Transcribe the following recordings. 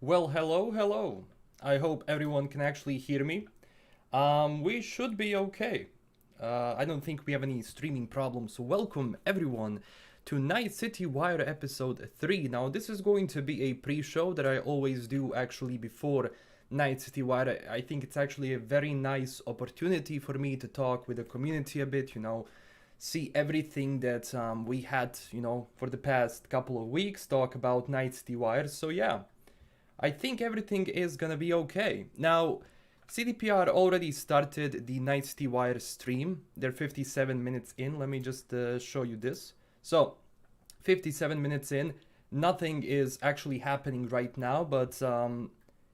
Well, hello. I hope everyone can actually hear me. We should be okay. I don't think we have any streaming problems, so welcome everyone to Night City Wire episode 3. Now, this is going to be a pre-show that I always do actually before Night City Wire. I think it's actually a very nice opportunity for me to talk with the community a bit, see everything that we had, for the past couple of weeks, talk about Night City Wire. So yeah, I think everything is gonna be okay. Now, CDPR already started the Night City Wire stream. They're 57 minutes in. Let me just show you this. So, 57 minutes in. Nothing is actually happening right now, but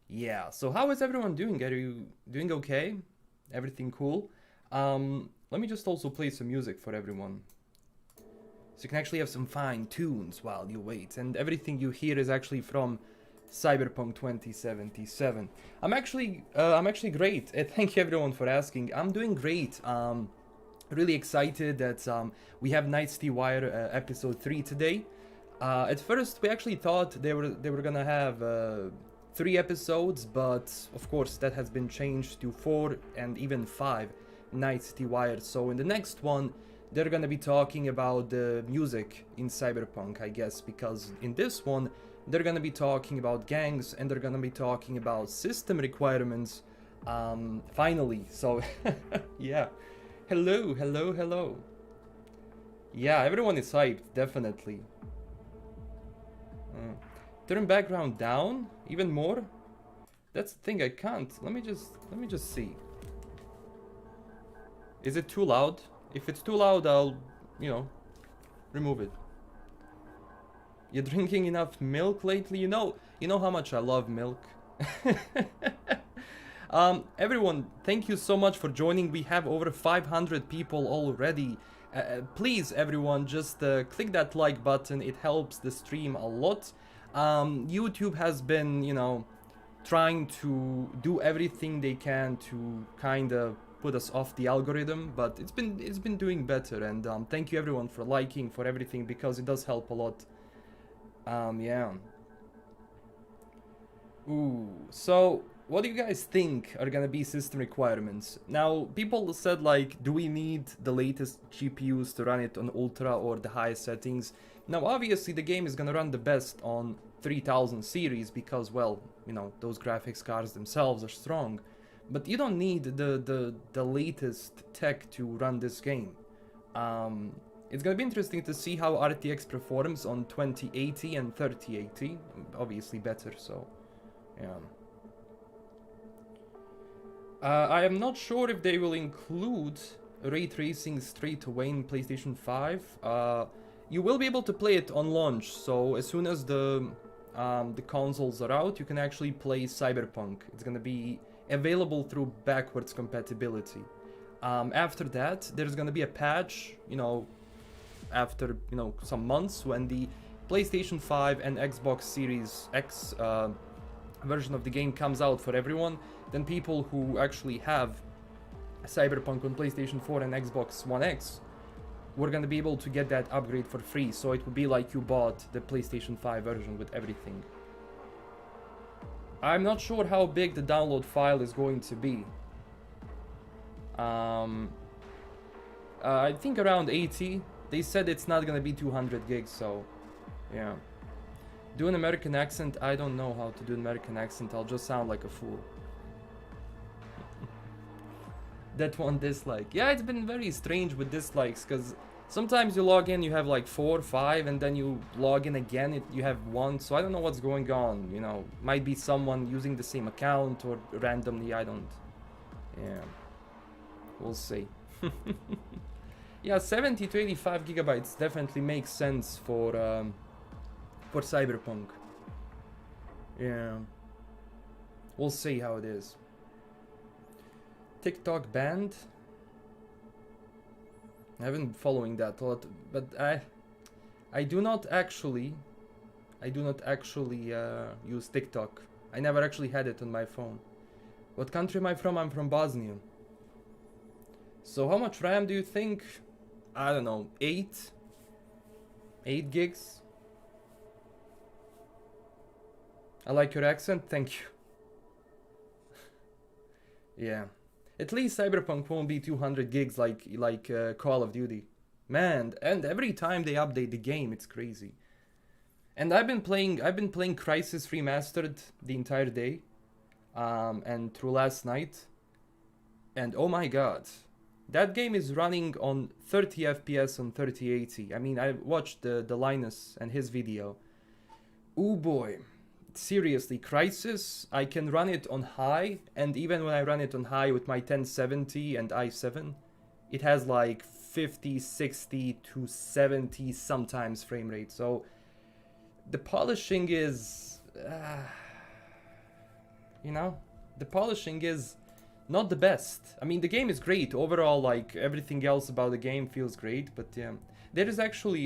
yeah. So how is everyone doing? Are you doing okay? Everything cool? Let me just also play some music for everyone. So you can actually have some fine tunes while you wait. And everything you hear is actually from Cyberpunk 2077. I'm actually great. Thank you everyone for asking. I'm doing great. Really excited that we have Night City Wire episode 3 today. At first we actually thought they were gonna have 3 episodes, but of course that has been changed to 4 and even 5 Night City Wire. So in the next one they're gonna be talking about the music in Cyberpunk, I guess, because in this one they're gonna be talking about gangs and they're gonna be talking about system requirements. Finally, so yeah. Hello. Yeah, everyone is hyped, definitely. Turn background down even more. That's the thing, I can't. Let me just see. Is it too loud? If it's too loud, I'll, remove it. You're drinking enough milk lately? You know how much I love milk. Everyone, thank you so much for joining. We have over 500 people already. Please, everyone, just click that like button. It helps the stream a lot. YouTube has been, trying to do everything they can to kind of put us off the algorithm, but it's been doing better. And thank you everyone for liking, for everything, because it does help a lot. Yeah. Ooh, so what do you guys think are gonna be system requirements? Now, people said like, do we need the latest GPUs to run it on ultra or the highest settings? Now, obviously the game is gonna run the best on 3000 series because, well, those graphics cards themselves are strong. But you don't need the latest tech to run this game. It's gonna be interesting to see how RTX performs on 2080 and 3080. Obviously better, so yeah. I am not sure if they will include ray tracing straight away in PlayStation 5. You will be able to play it on launch, so as soon as the consoles are out, you can actually play Cyberpunk. It's gonna be available through backwards compatibility. After that, there's gonna be a patch, after some months, when the PlayStation 5 and Xbox Series X version of the game comes out for everyone. Then people who actually have Cyberpunk on PlayStation 4 and Xbox One X, we're gonna be able to get that upgrade for free. So it would be like you bought the PlayStation 5 version with everything. I'm not sure how big the download file is going to be. I think around 80. They said it's not gonna be 200 gigs, so yeah. Do an American accent? I don't know how to do an American accent. I'll just sound like a fool. That one dislike. Yeah, it's been very strange with dislikes, because sometimes you log in, you have like 4 or 5, and then you log in again, you have 1. So I don't know what's going on, Might be someone using the same account or randomly, I don't. Yeah. We'll see. Yeah, 70 to 85 gigabytes definitely makes sense for Cyberpunk. Yeah. We'll see how it is. TikTok banned? I haven't been following that a lot, but I do not actually use TikTok. I never actually had it on my phone. What country am I from? I'm from Bosnia. So how much RAM do you think? I don't know, 8 gigs? I like your accent, thank you. Yeah. At least Cyberpunk won't be 200 gigs like Call of Duty. Man, and every time they update the game, it's crazy. And I've been playing Crysis Remastered the entire day, and through last night. And oh my god, that game is running on 30 FPS on 3080. I mean, I watched the Linus and his video. Oh boy. Seriously, Crysis, I can run it on high, and even when I run it on high with my 1070 and i7, it has like 50, 60 to 70 sometimes frame rate. So the polishing is, you know, the polishing is not the best. I mean, the game is great overall. Like everything else about the game feels great, but yeah, there is actually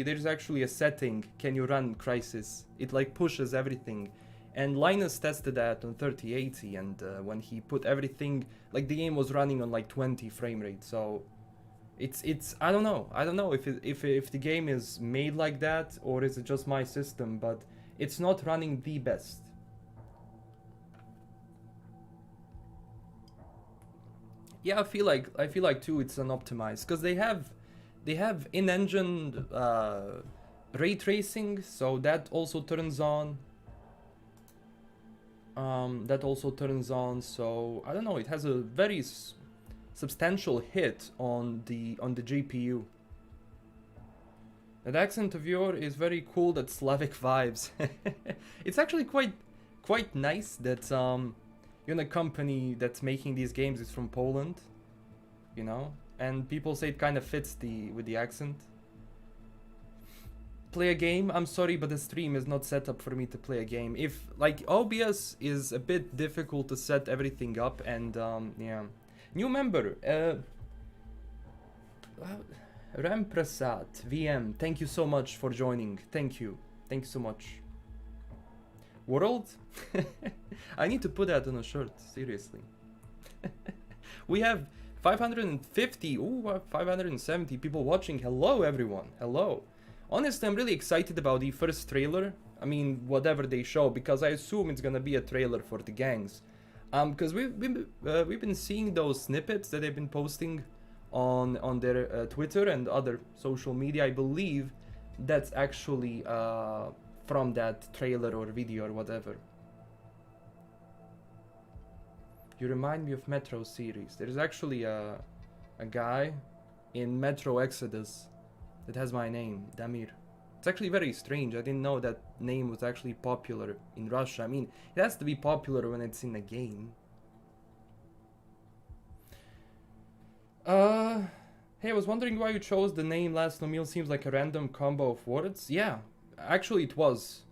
a setting. Can you run Crysis? It like pushes everything. And Linus tested that on 3080, and when he put everything, like the game was running on like 20 frame rate. So it's I don't know if the game is made like that or is it just my system, but it's not running the best. Yeah, I feel like too it's unoptimized because they have in-engine ray tracing, so that also turns on. So I don't know, it has a very substantial hit on the GPU. That accent of yours is very cool, that Slavic vibes. It's actually quite nice that you're in a company that's making these games is from Poland, you know, and people say it kind of fits with the accent. Play a game? I'm sorry, but the stream is not set up for me to play a game. If like OBS is a bit difficult to set everything up, and yeah. New member, Ram Prasad VM. Thank you so much for joining. Thank you so much. World? I need to put that on a shirt. Seriously. We have 550, 570 people watching. Hello, everyone. Hello. Honestly, I'm really excited about the first trailer. I mean, whatever they show, because I assume it's gonna be a trailer for the gangs. Because we've been seeing those snippets that they've been posting on their Twitter and other social media. I believe that's actually from that trailer or video or whatever. You remind me of Metro series. There's actually a guy in Metro Exodus that has my name, Damir. It's actually very strange. I didn't know that name was actually popular in Russia. I mean, it has to be popular when it's in a game. Hey, I was wondering why you chose the name LastKnownMeal. Seems like a random combo of words. Yeah, actually it was.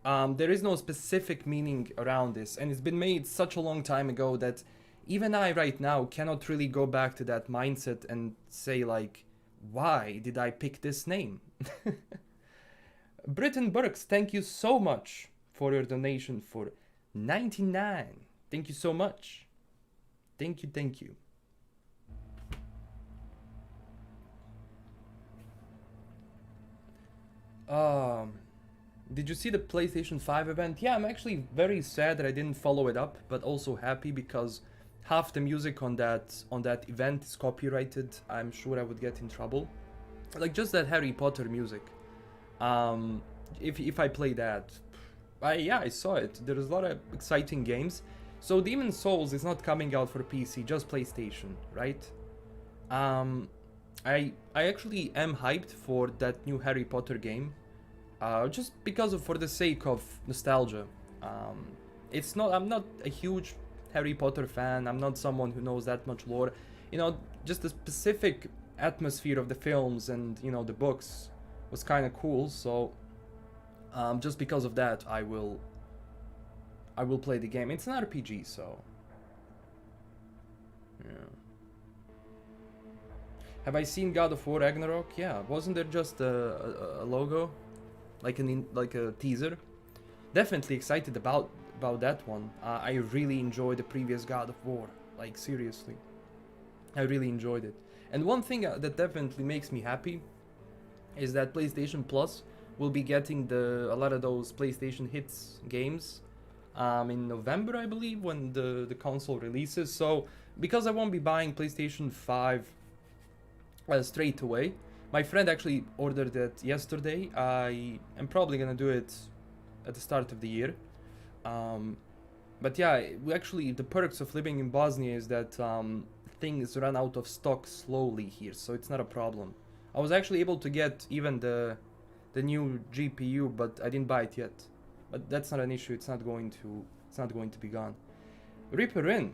There is no specific meaning around this, and it's been made such a long time ago that even I right now cannot really go back to that mindset and say like, why did I pick this name? Britton Burks, thank you so much for your donation for 99. Thank you so much. Thank you. Did you see the PlayStation 5 event? Yeah, I'm actually very sad that I didn't follow it up, but also happy because half the music on that event is copyrighted. I'm sure I would get in trouble. Like just that Harry Potter music. If I play that, I saw it. There's a lot of exciting games. So Demon's Souls is not coming out for PC, just PlayStation, right? I actually am hyped for that new Harry Potter game. Just because for the sake of nostalgia. I'm not a huge Harry Potter fan. I'm not someone who knows that much lore. You know, just the specific atmosphere of the films and, you know, the books was kind of cool. So just because of that, I will play the game. It's an RPG, so yeah. Have I seen God of War Ragnarok? Yeah, wasn't there just a logo, like a teaser? Definitely excited about that one. I really enjoyed the previous God of War. Like seriously, I really enjoyed it. And one thing that definitely makes me happy is that PlayStation Plus will be getting a lot of those PlayStation Hits games in November, I believe, when the console releases. So because I won't be buying PlayStation 5 straight away, my friend actually ordered it yesterday. I am probably gonna do it at the start of the year. But yeah, actually the perks of living in Bosnia is that things run out of stock slowly here, so it's not a problem. I was actually able to get even the new GPU, but I didn't buy it yet. But that's not an issue. It's not going to be gone. Reaper in.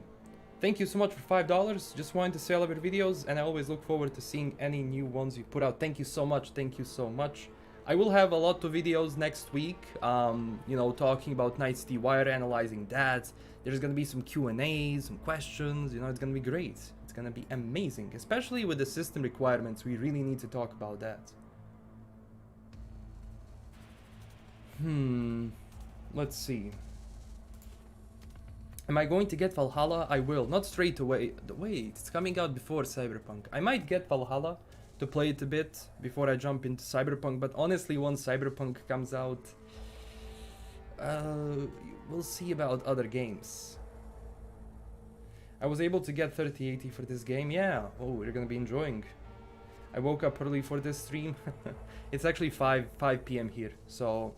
Thank you so much for $5. Just wanted to say I love your videos, and I always look forward to seeing any new ones you put out. Thank you so much. Thank you so much. I will have a lot of videos next week, you know, talking about Night City Wire, analyzing that. There's gonna be some Q&As, some questions, you know, it's gonna be great. It's gonna be amazing, especially with the system requirements. We really need to talk about that. Let's see. Am I going to get Valhalla? I will. Not straight away. Wait, it's coming out before Cyberpunk. I might get Valhalla to play it a bit before I jump into Cyberpunk, but honestly, once Cyberpunk comes out, we'll see about other games. I was able to get 3080 for this game. Yeah. Oh, we're gonna be enjoying. I woke up early for this stream. It's actually 5 p.m. here, so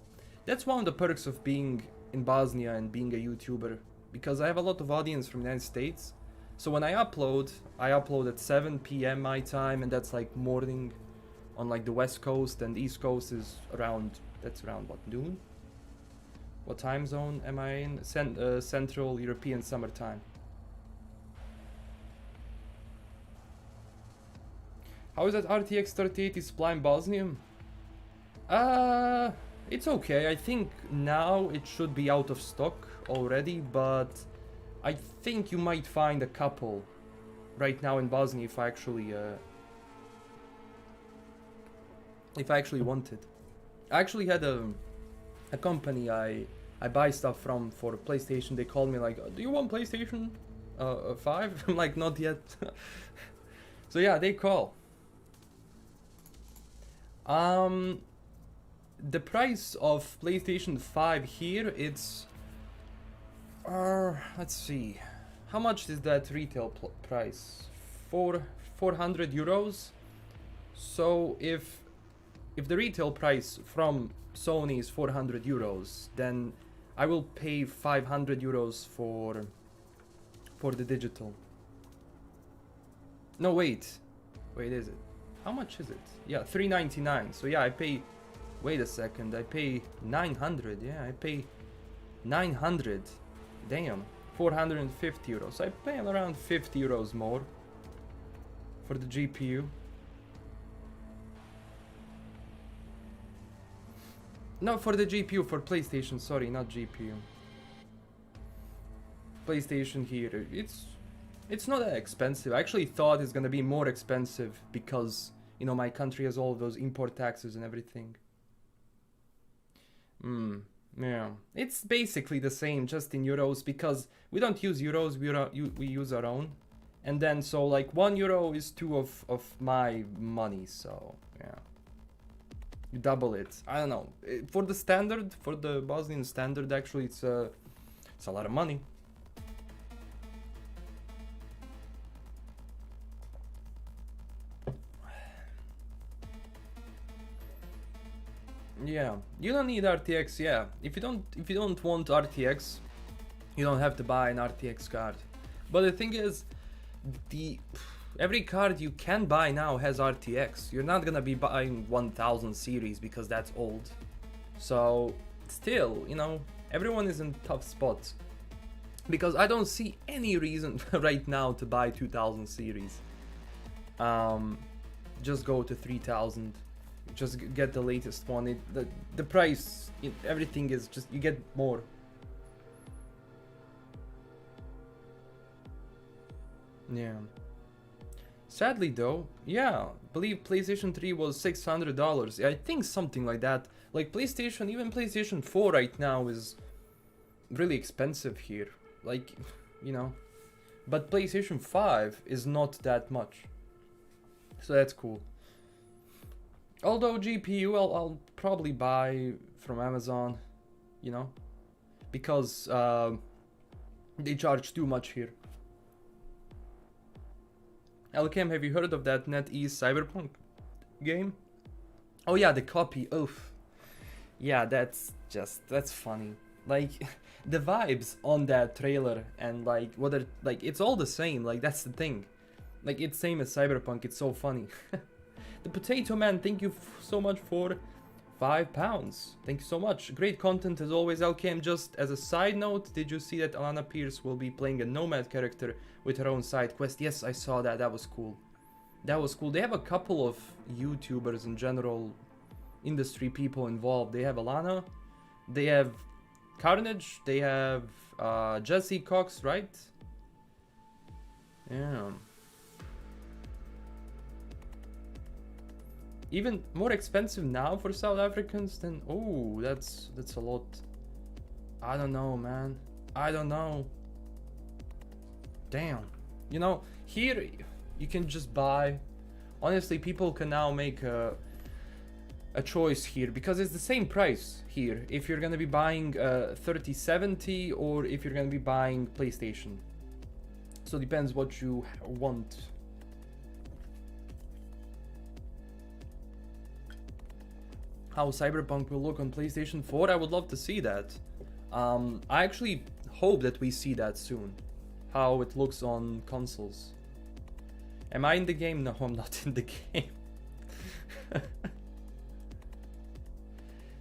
that's one of the perks of being in Bosnia and being a YouTuber, because I have a lot of audience from the United States. So when I upload at 7 p.m. my time, and that's like morning on like the West Coast, and East Coast is around, that's around what, noon? What time zone am I in? Central European summertime. How is that RTX 3080 supply in Bosnia? It's okay. I think now it should be out of stock already, but I think you might find a couple right now in Bosnia if I actually want it. I actually had a company I buy stuff from for PlayStation. They called me like, do you want PlayStation 5? I'm like, not yet. So yeah, they call. The price of PlayStation 5 here, it's let's see, how much is that retail price? 400 euros. So if the retail price from Sony is 400 euros, then I will pay 500 euros for the digital. No, wait, is it? How much is it? Yeah, 399. So yeah, I pay, wait a second, I pay 900. Yeah, I pay 900. Damn, 450 euros. I pay around 50 euros more for the GPU. No, for the GPU, for PlayStation, sorry, not GPU. PlayStation here, it's not that expensive. I actually thought it's gonna be more expensive because, you know, my country has all of those import taxes and everything. Yeah, it's basically the same, just in euros, because we don't use euros, we use our own. And then, so like 1 euro is 2 of my money, so yeah. You double it. I don't know. For the standard, for the Bosnian standard, actually, it's a lot of money. Yeah, you don't need RTX. Yeah, if you don't want RTX, you don't have to buy an RTX card. But the thing is, every card you can buy now has RTX. You're not gonna be buying 1000 series because that's old. So still, you know, everyone is in tough spots, because I don't see any reason right now to buy 2000 series. Just go to 3000. Just get the latest one. The price, everything is just, you get more. Yeah. Sadly though, yeah, believe PlayStation 3 was $600. I think something like that. Like PlayStation, even PlayStation 4 right now is really expensive here. Like, you know. But PlayStation 5 is not that much. So that's cool. Although GPU, I'll probably buy from Amazon, you know. because they charge too much here. LKM, have you heard of that NetEase Cyberpunk game? Oh yeah, the copy. Oof. Yeah, that's funny. Like the vibes on that trailer and like what are like it's all the same. Like that's the thing. Like it's same as Cyberpunk. It's so funny. The Potato Man, thank you so much for £5. Thank you so much. Great content as always, LKM. Just as a side note, did you see that Alana Pierce will be playing a Nomad character with her own side quest? Yes, I saw that. That was cool. That was cool. They have a couple of YouTubers in general, industry people involved. They have Alana, they have Carnage, they have Jesse Cox, right? Yeah. Even more expensive now for South Africans than... Oh, that's a lot. I don't know, man. I don't know. Damn. You know, here you can just buy... Honestly, people can now make a choice here because it's the same price here if you're gonna be buying 3070 or if you're gonna be buying PlayStation. So it depends what you want. How Cyberpunk will look on PlayStation 4, I would love to see that. I actually hope that we see that soon. How it looks on consoles. Am I in the game? No, I'm not in the game.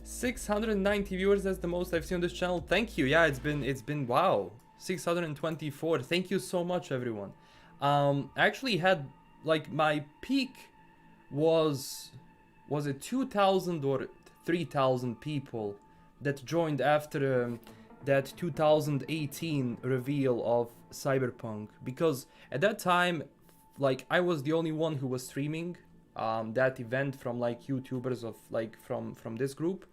690 viewers, that's the most I've seen on this channel. Thank you. Yeah, it's been wow. 624. Thank you so much, everyone. I actually had like my peak was it 2,000 or 3,000 people that joined after that 2018 reveal of Cyberpunk, because at that time, like, I was the only one who was streaming that event from like YouTubers of like from this group.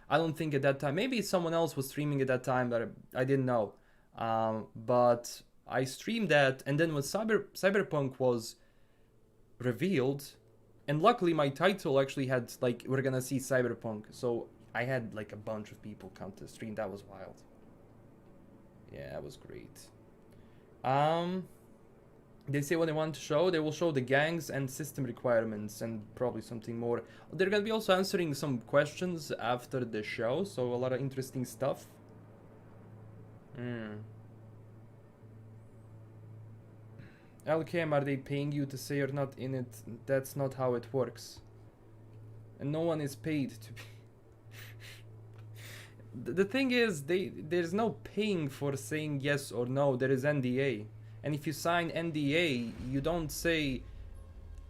I don't think at that time, maybe someone else was streaming at that time, but I didn't know. But I streamed that, and then when Cyberpunk was revealed, and luckily my title actually had like, we're gonna see Cyberpunk, so I had like a bunch of people come to the stream. That was wild. Yeah, that was great. They say what they want to show. They will show the gangs and system requirements and probably something more. They're gonna be also answering some questions after the show, so a lot of interesting stuff. LKM, are they paying you to say you're not in it? That's not how it works. And no one is paid to be... The thing is, there's no paying for saying yes or no. There is NDA. And if you sign NDA, you don't say,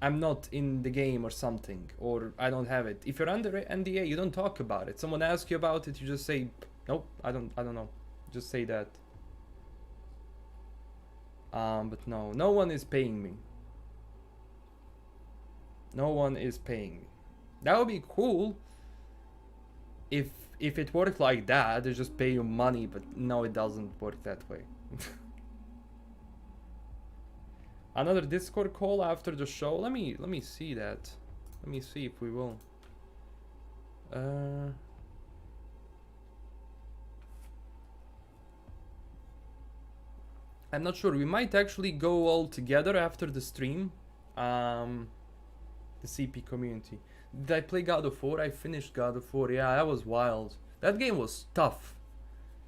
I'm not in the game or something, or I don't have it. If you're under NDA, you don't talk about it. Someone asks you about it, you just say, nope, I don't know. Just say that. But no one is paying me. No one is paying me. That would be cool if it worked like that. They just pay you money, but no, it doesn't work that way. Another Discord call after the show. Let me see that. Let me see if we will. I'm not sure. We might actually go all together after the stream. The CP community. Did I play God of War? I finished God of War. Yeah, that was wild. That game was tough.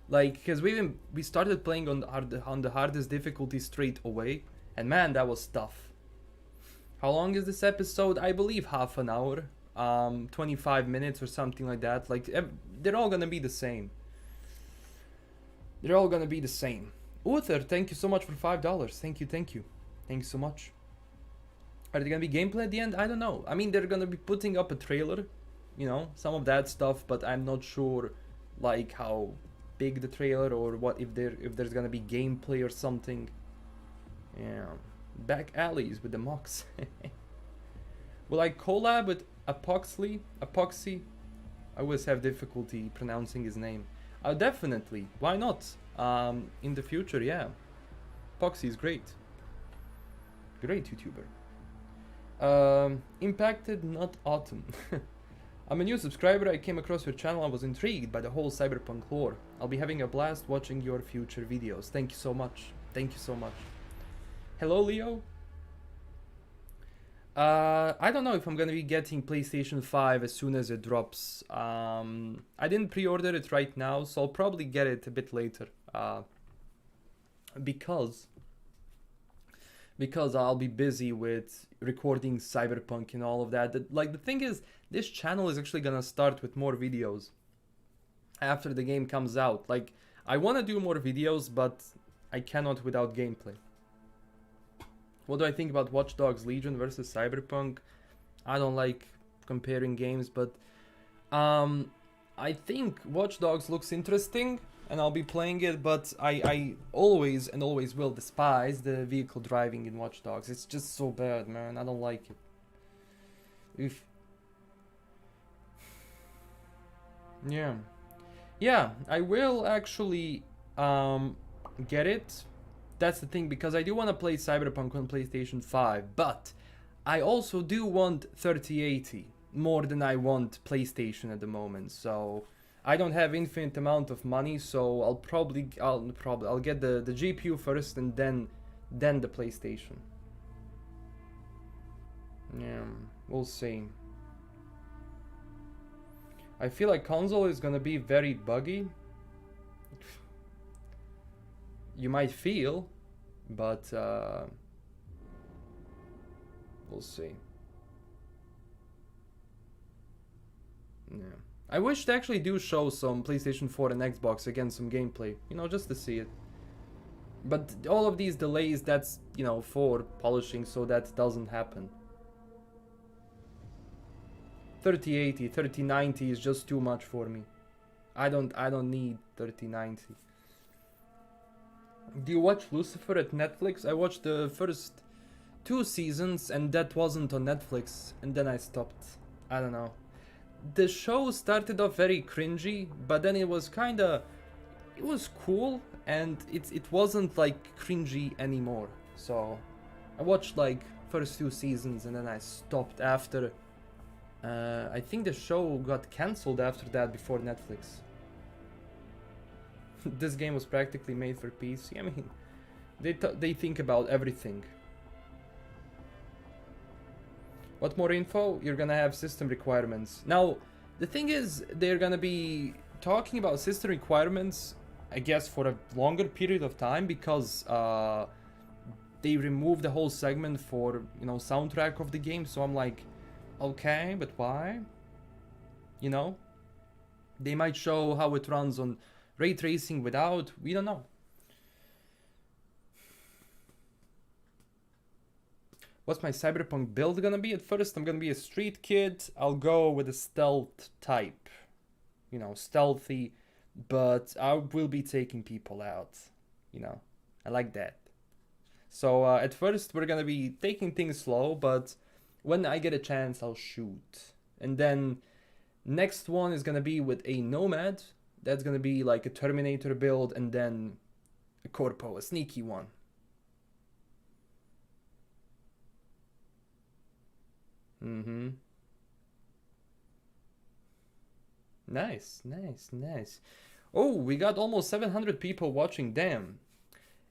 Like, because we started playing on the hardest difficulty straight away. And man, that was tough. How long is this episode? I believe half an hour. 25 minutes or something like that. Like, they're all gonna be the same. They're all gonna be the same. Uther, thank you so much for $5. Thank you. Thank you so much. Are there gonna be gameplay at the end? I don't know. I mean, they're gonna be putting up a trailer. You know, some of that stuff, but I'm not sure, like, how big the trailer or what, if there's gonna be gameplay or something. Yeah, back alleys with the mocks. Will I collab with Epoxy? I always have difficulty pronouncing his name. Definitely. Why not? In the future, yeah. Epoxy is great. Great YouTuber. Impacted, not autumn. I'm a new subscriber. I came across your channel. I was intrigued by the whole Cyberpunk lore. I'll be having a blast watching your future videos. Thank you so much. Thank you so much. Hello, Leo. I don't know if I'm gonna be getting PlayStation 5 as soon as it drops. I didn't pre-order it right now, so I'll probably get it a bit later. Because I'll be busy with recording Cyberpunk and all of that. Like, the thing is, this channel is actually gonna start with more videos after the game comes out. Like, I want to do more videos, but I cannot without gameplay. What do I think about Watch Dogs Legion versus Cyberpunk? I don't like comparing games, but I think Watch Dogs looks interesting, and I'll be playing it, but I always and always will despise the vehicle driving in Watch Dogs. It's just so bad, man. I don't like it. Yeah, I will actually get it. That's the thing, because I do want to play Cyberpunk on PlayStation 5, but I also do want 3080 more than I want PlayStation at the moment. So I don't have infinite amount of money, so I'll get the GPU first and then the PlayStation. Yeah, we'll see. I feel like console is gonna be very buggy. You might feel, but we'll see. Yeah, I wish they actually do show some PlayStation 4 and Xbox again, some gameplay, you know, just to see it. But all of these delays, that's, you know, for polishing, so that doesn't happen. 3080, 3090 is just too much for me. I don't need 3090. Do you watch Lucifer at Netflix? I watched the first 2 seasons and that wasn't on Netflix, and then I stopped. I don't know. The show started off very cringy, but then it was cool, and it wasn't like cringy anymore. So I watched like first 2 seasons and then I stopped after. I think the show got cancelled after that before Netflix. This game was practically made for PC. I mean, they think about everything. What more info? You're gonna have system requirements. Now, the thing is, they're gonna be talking about system requirements, I guess, for a longer period of time, because they removed the whole segment for, you know, soundtrack of the game. So I'm like, okay, but why? You know, they might show how it runs on ray tracing without, we don't know. What's my Cyberpunk build gonna be? At first, I'm gonna be a street kid. I'll go with a stealth type. You know, stealthy, but I will be taking people out. You know, I like that. So at first, we're gonna be taking things slow, but when I get a chance, I'll shoot. And then next one is gonna be with a Nomad. That's gonna be like a Terminator build, and then a Corpo, a sneaky one. Nice. Oh, we got almost 700 people watching, damn.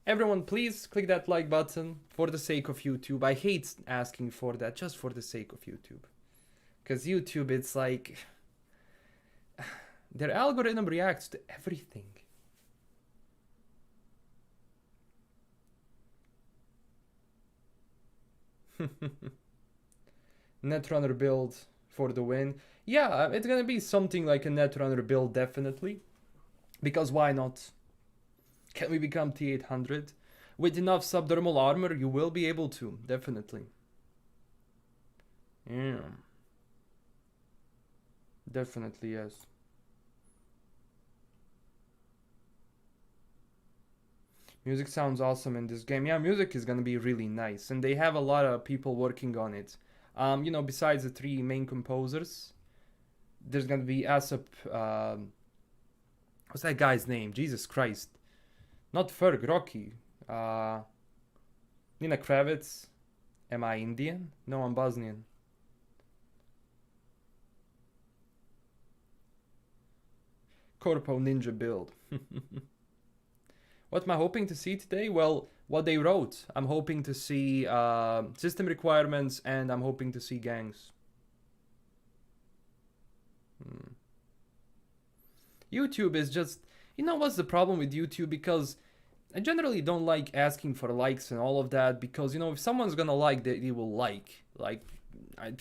Everyone, please click that like button for the sake of YouTube. I hate asking for that, just for the sake of YouTube. Because YouTube, it's like, their algorithm reacts to everything. Netrunner build for the win. Yeah, it's gonna be something like a Netrunner build, definitely. Because why not? Can we become T800? With enough subdermal armor, you will be able to, definitely. Yeah. Definitely, yes. Music sounds awesome in this game. Yeah, music is gonna be really nice, and they have a lot of people working on it. You know, besides the 3 main composers, there's gonna be Asap. What's that guy's name? Jesus Christ! Not Ferg, Rocky. Nina Kravitz. Am I Indian? No, I'm Bosnian. Corpo Ninja build. What am I hoping to see today? Well, what they wrote. I'm hoping to see system requirements, and I'm hoping to see gangs. YouTube is just... You know what's the problem with YouTube? Because I generally don't like asking for likes and all of that, because, you know, if someone's gonna like, they will like,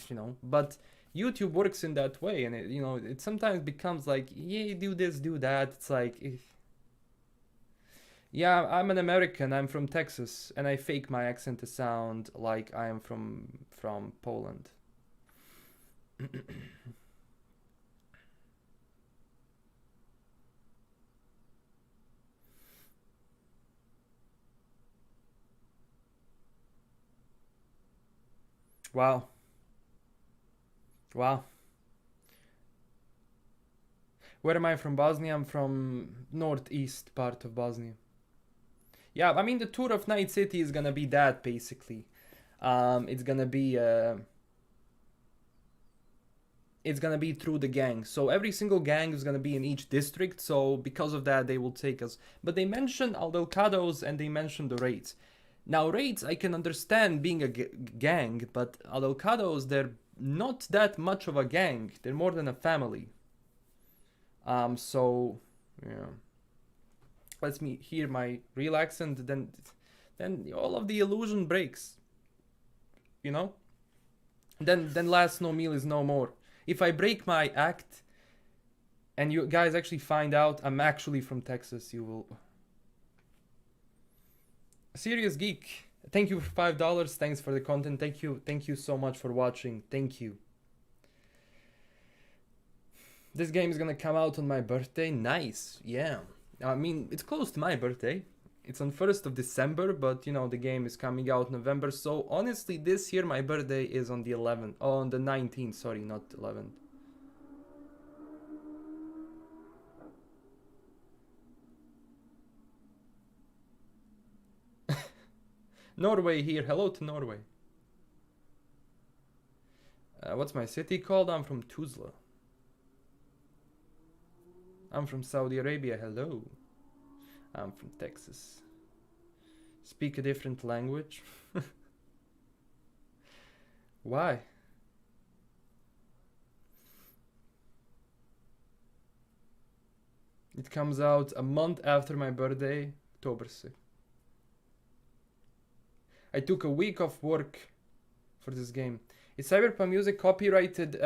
you know, but YouTube works in that way, and it, you know, it sometimes becomes like, yeah, do this, do that. It's like, yeah, I'm an American, I'm from Texas, and I fake my accent to sound like I am from Poland. Wow. Wow. Where am I from? Bosnia? I'm from northeast part of Bosnia. Yeah, I mean, the tour of Night City is gonna be that, basically. It's gonna be through the gang. So every single gang is gonna be in each district. So because of that, they will take us. But they mentioned Aldelcados and they mentioned the raids. Now, raids, I can understand being a gang, but Aldelcados, they're not that much of a gang. They're more than a family. So, yeah. Let me hear my real accent, then all of the illusion breaks. You know? Then LastKnownMeal is no more. If I break my act, and you guys actually find out I'm actually from Texas, you will... Serious Geek, thank you for $5. Thanks for the content. Thank you so much for watching. Thank you. This game is gonna come out on my birthday. Nice. Yeah. I mean, it's close to my birthday. It's on 1st of December, but you know, the game is coming out November. So honestly, this year my birthday is on the 11th. Oh, on the 19th, sorry, not 11th. Norway here. Hello to Norway. What's my city called? I'm from Tuzla. I'm from Saudi Arabia. Hello. I'm from Texas. Speak a different language? Why? It comes out a month after my birthday, October 6th. I took a week off work for this game. Is Cyberpunk music copyrighted?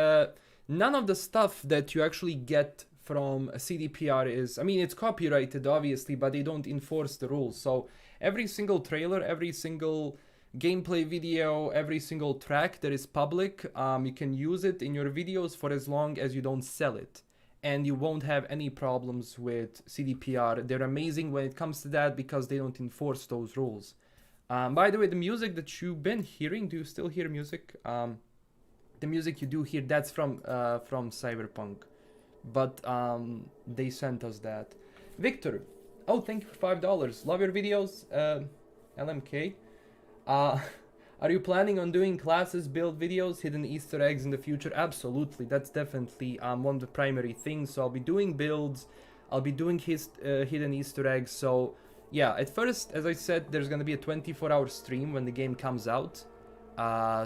None of the stuff that you actually get from CDPR is... I mean, it's copyrighted, obviously, but they don't enforce the rules. So every single trailer, every single gameplay video, every single track that is public, you can use it in your videos for as long as you don't sell it. And you won't have any problems with CDPR. They're amazing when it comes to that because they don't enforce those rules. By the way, the music that you've been hearing, do you still hear music? The music you do hear, that's from Cyberpunk. But they sent us that. Victor, oh, thank you for $5. Love your videos, LMK. Are you planning on doing classes, build videos, hidden Easter eggs in the future? Absolutely, that's definitely one of the primary things. So I'll be doing builds, I'll be doing hidden Easter eggs. So yeah, at first, as I said, there's gonna be a 24-hour stream when the game comes out.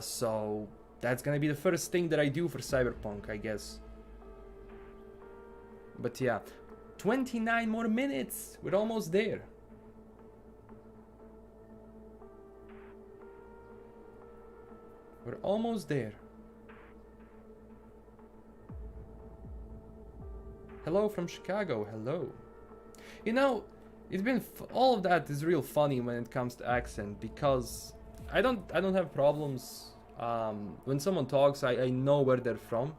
So that's gonna be the first thing that I do for Cyberpunk, I guess. But yeah, 29 more minutes. We're almost there. We're almost there. Hello from Chicago. Hello. You know, it's been all of that is real funny when it comes to accent, because I don't have problems when someone talks. I know where they're from.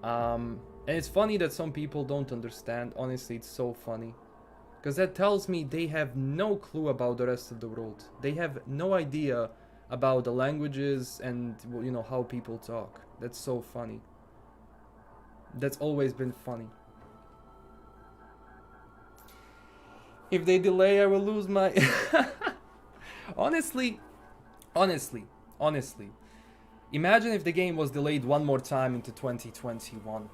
And it's funny that some people don't understand. Honestly, it's so funny. Because that tells me they have no clue about the rest of the world. They have no idea about the languages and, you know, how people talk. That's so funny. That's always been funny. If they delay, I will lose my... Honestly. Imagine if the game was delayed one more time into 2021.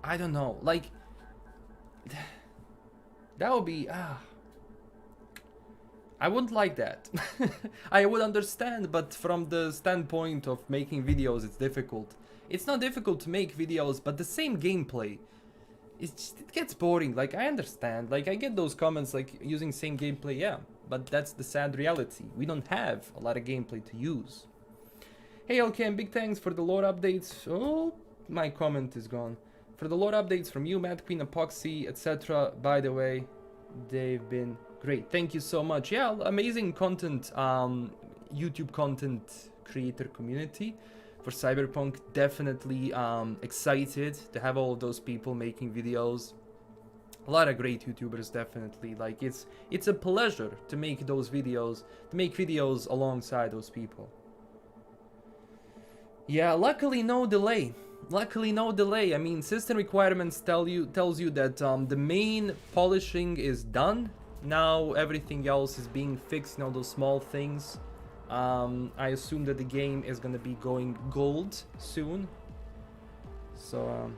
I don't know, like that would be I wouldn't like that. I would understand, but from the standpoint of making videos, it's difficult. It's not difficult to make videos, but the same gameplay, it gets boring. Like, I understand, like, I get those comments like using same gameplay, yeah, but that's the sad reality. We don't have a lot of gameplay to use. Hey LKM, big thanks for the lore updates. Oh, my comment is gone. For the lore updates from you, MadQueen, Epoxy, etc. By the way, they've been great. Thank you so much. Yeah, amazing content, YouTube content creator community for Cyberpunk. Definitely excited to have all of those people making videos. A lot of great YouTubers, definitely. Like, it's a pleasure to make those videos, alongside those people. Yeah, luckily no delay. Luckily no delay. I mean, system requirements tells you that the main polishing is done. Now everything else is being fixed, you know, those small things. I assume that the game is gonna be going gold soon. So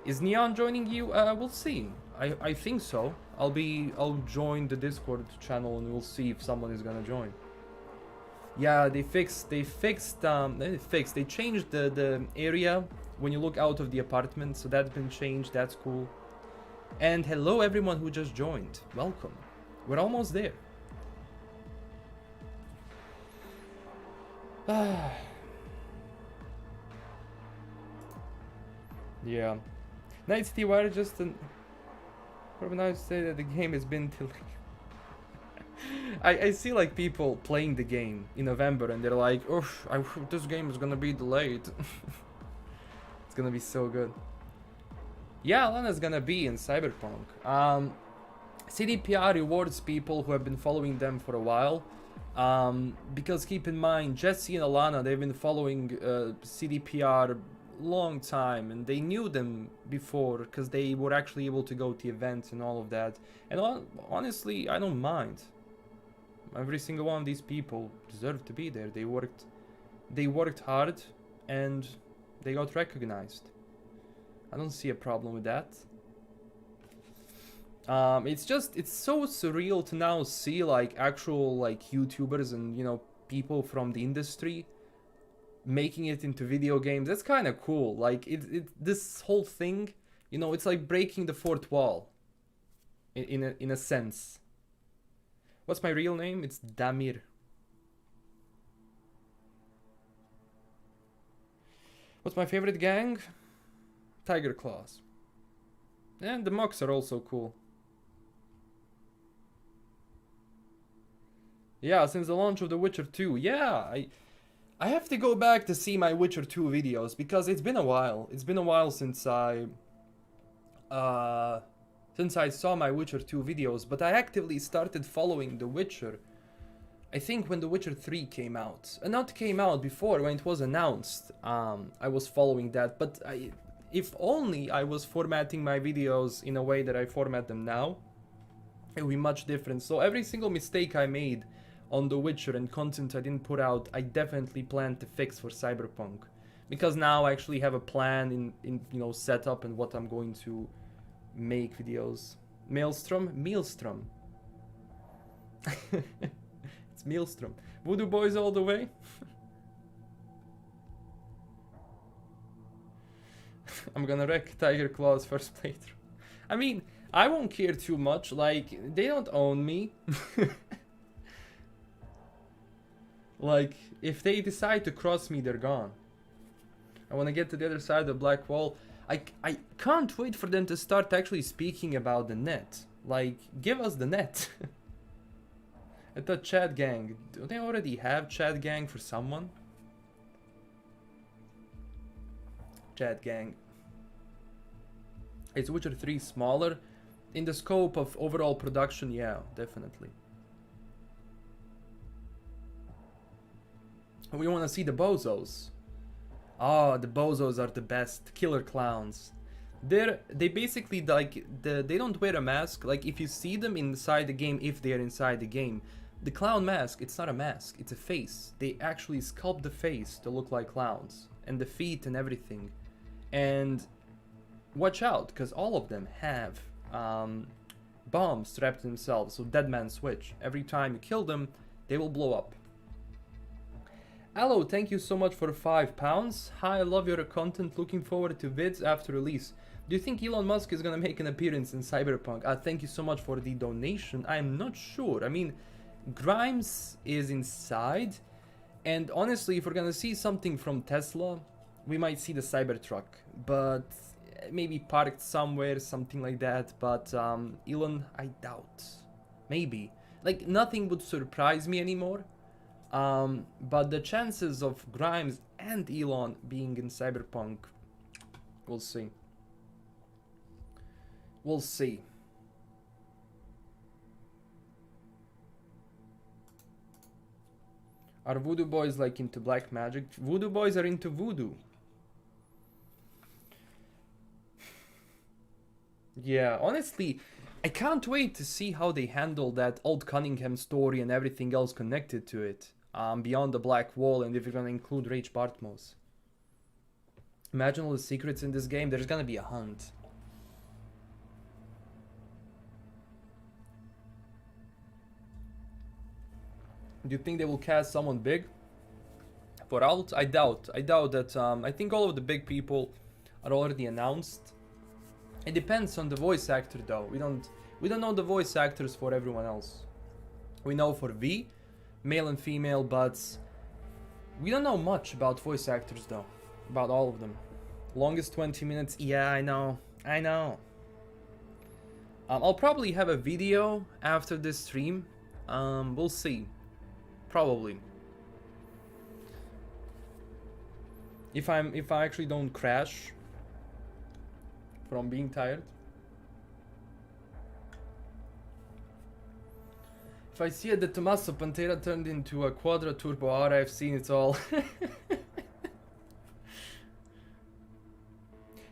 is Neon joining you? We'll see. I think so. I'll join the Discord channel and we'll see if someone is gonna join. Yeah, they changed the area when you look out of the apartment, so that's been changed. That's cool. And hello everyone who just joined. Welcome. We're almost there. Yeah. Night City Wire just an I say that the game has been delayed. I see like people playing the game in November and they're like, oh, this game is gonna be delayed. It's gonna be so good. Yeah, Lana's gonna be in Cyberpunk. CDPR rewards people who have been following them for a while. Because keep in mind, Jesse and Alana, they've been following CDPR long time and they knew them before because they were actually able to go to events and all of that. And honestly, I don't mind. Every single one of these people deserve to be there. They worked hard and they got recognized. I don't see a problem with that. It's so surreal to now see like actual like YouTubers and, you know, people from the industry making it into video games. That's kind of cool. Like this whole thing, you know, it's like breaking the fourth wall in a sense. What's my real name? It's Damir. What's my favorite gang? Tiger Claws. And the mocks are also cool. Yeah, since the launch of The Witcher 2. Yeah, I have to go back to see my Witcher 2 videos because it's been a while. It's been a while since I saw my Witcher 2 videos, but I actively started following The Witcher, I think when The Witcher 3 came out. And not came out before, when it was announced, I was following that, but if only I was formatting my videos in a way that I format them now, it would be much different. So every single mistake I made on The Witcher and content I didn't put out, I definitely plan to fix for Cyberpunk. Because now I actually have a plan in you know, set up and what I'm going to make videos. Maelstrom? Maelstrom. It's Maelstrom. Voodoo Boys all the way? I'm gonna wreck Tiger Claw's first playthrough. I mean, I won't care too much, like, they don't own me. Like, if they decide to cross me, they're gone. I wanna get to the other side of the black wall. I can't wait for them to start actually speaking about the net. Like, give us the net. I thought Chat Gang. Do they already have Chat Gang for someone? Chat Gang. Is Witcher 3 smaller? In the scope of overall production, yeah, definitely. We want to see the bozos. Oh, the bozos are the best. Killer clowns. They basically, like, they don't wear a mask. Like, if you see them inside the game, if they're inside the game, the clown mask, it's not a mask, it's a face. They actually sculpt the face to look like clowns. And the feet and everything. And watch out, because all of them have bombs strapped to themselves, so dead man switch. Every time you kill them, they will blow up. Hello, thank you so much for £5. Hi, I love your content, looking forward to vids after release. Do you think Elon Musk is gonna make an appearance in Cyberpunk? Thank you so much for the donation. I'm not sure. I mean, Grimes is inside, and honestly, if we're gonna see something from Tesla, we might see the Cybertruck, but maybe parked somewhere, something like that. But Elon, I doubt. Maybe. Like, nothing would surprise me anymore. But the chances of Grimes and Elon being in Cyberpunk, we'll see. We'll see. Are voodoo boys like into black magic? Voodoo boys are into voodoo. Yeah, honestly, I can't wait to see how they handle that old Cunningham story and everything else connected to it. Beyond the Black Wall, and if you're gonna include Rage Bartmos. Imagine all the secrets in this game. There's gonna be a hunt. Do you think they will cast someone big for Alt? I doubt. I doubt that. I think all of the big people are already announced. It depends on the voice actor, though. We don't know the voice actors for everyone else. We know for V, male and female, but we don't know much about voice actors, though. About all of them. Longest 20 minutes. Yeah, I know. I know. I'll probably have a video after this stream. We'll see. Probably. If I actually don't crash from being tired. If I see that Tommaso Pantera turned into a Quadra Turbo R, I've seen it all.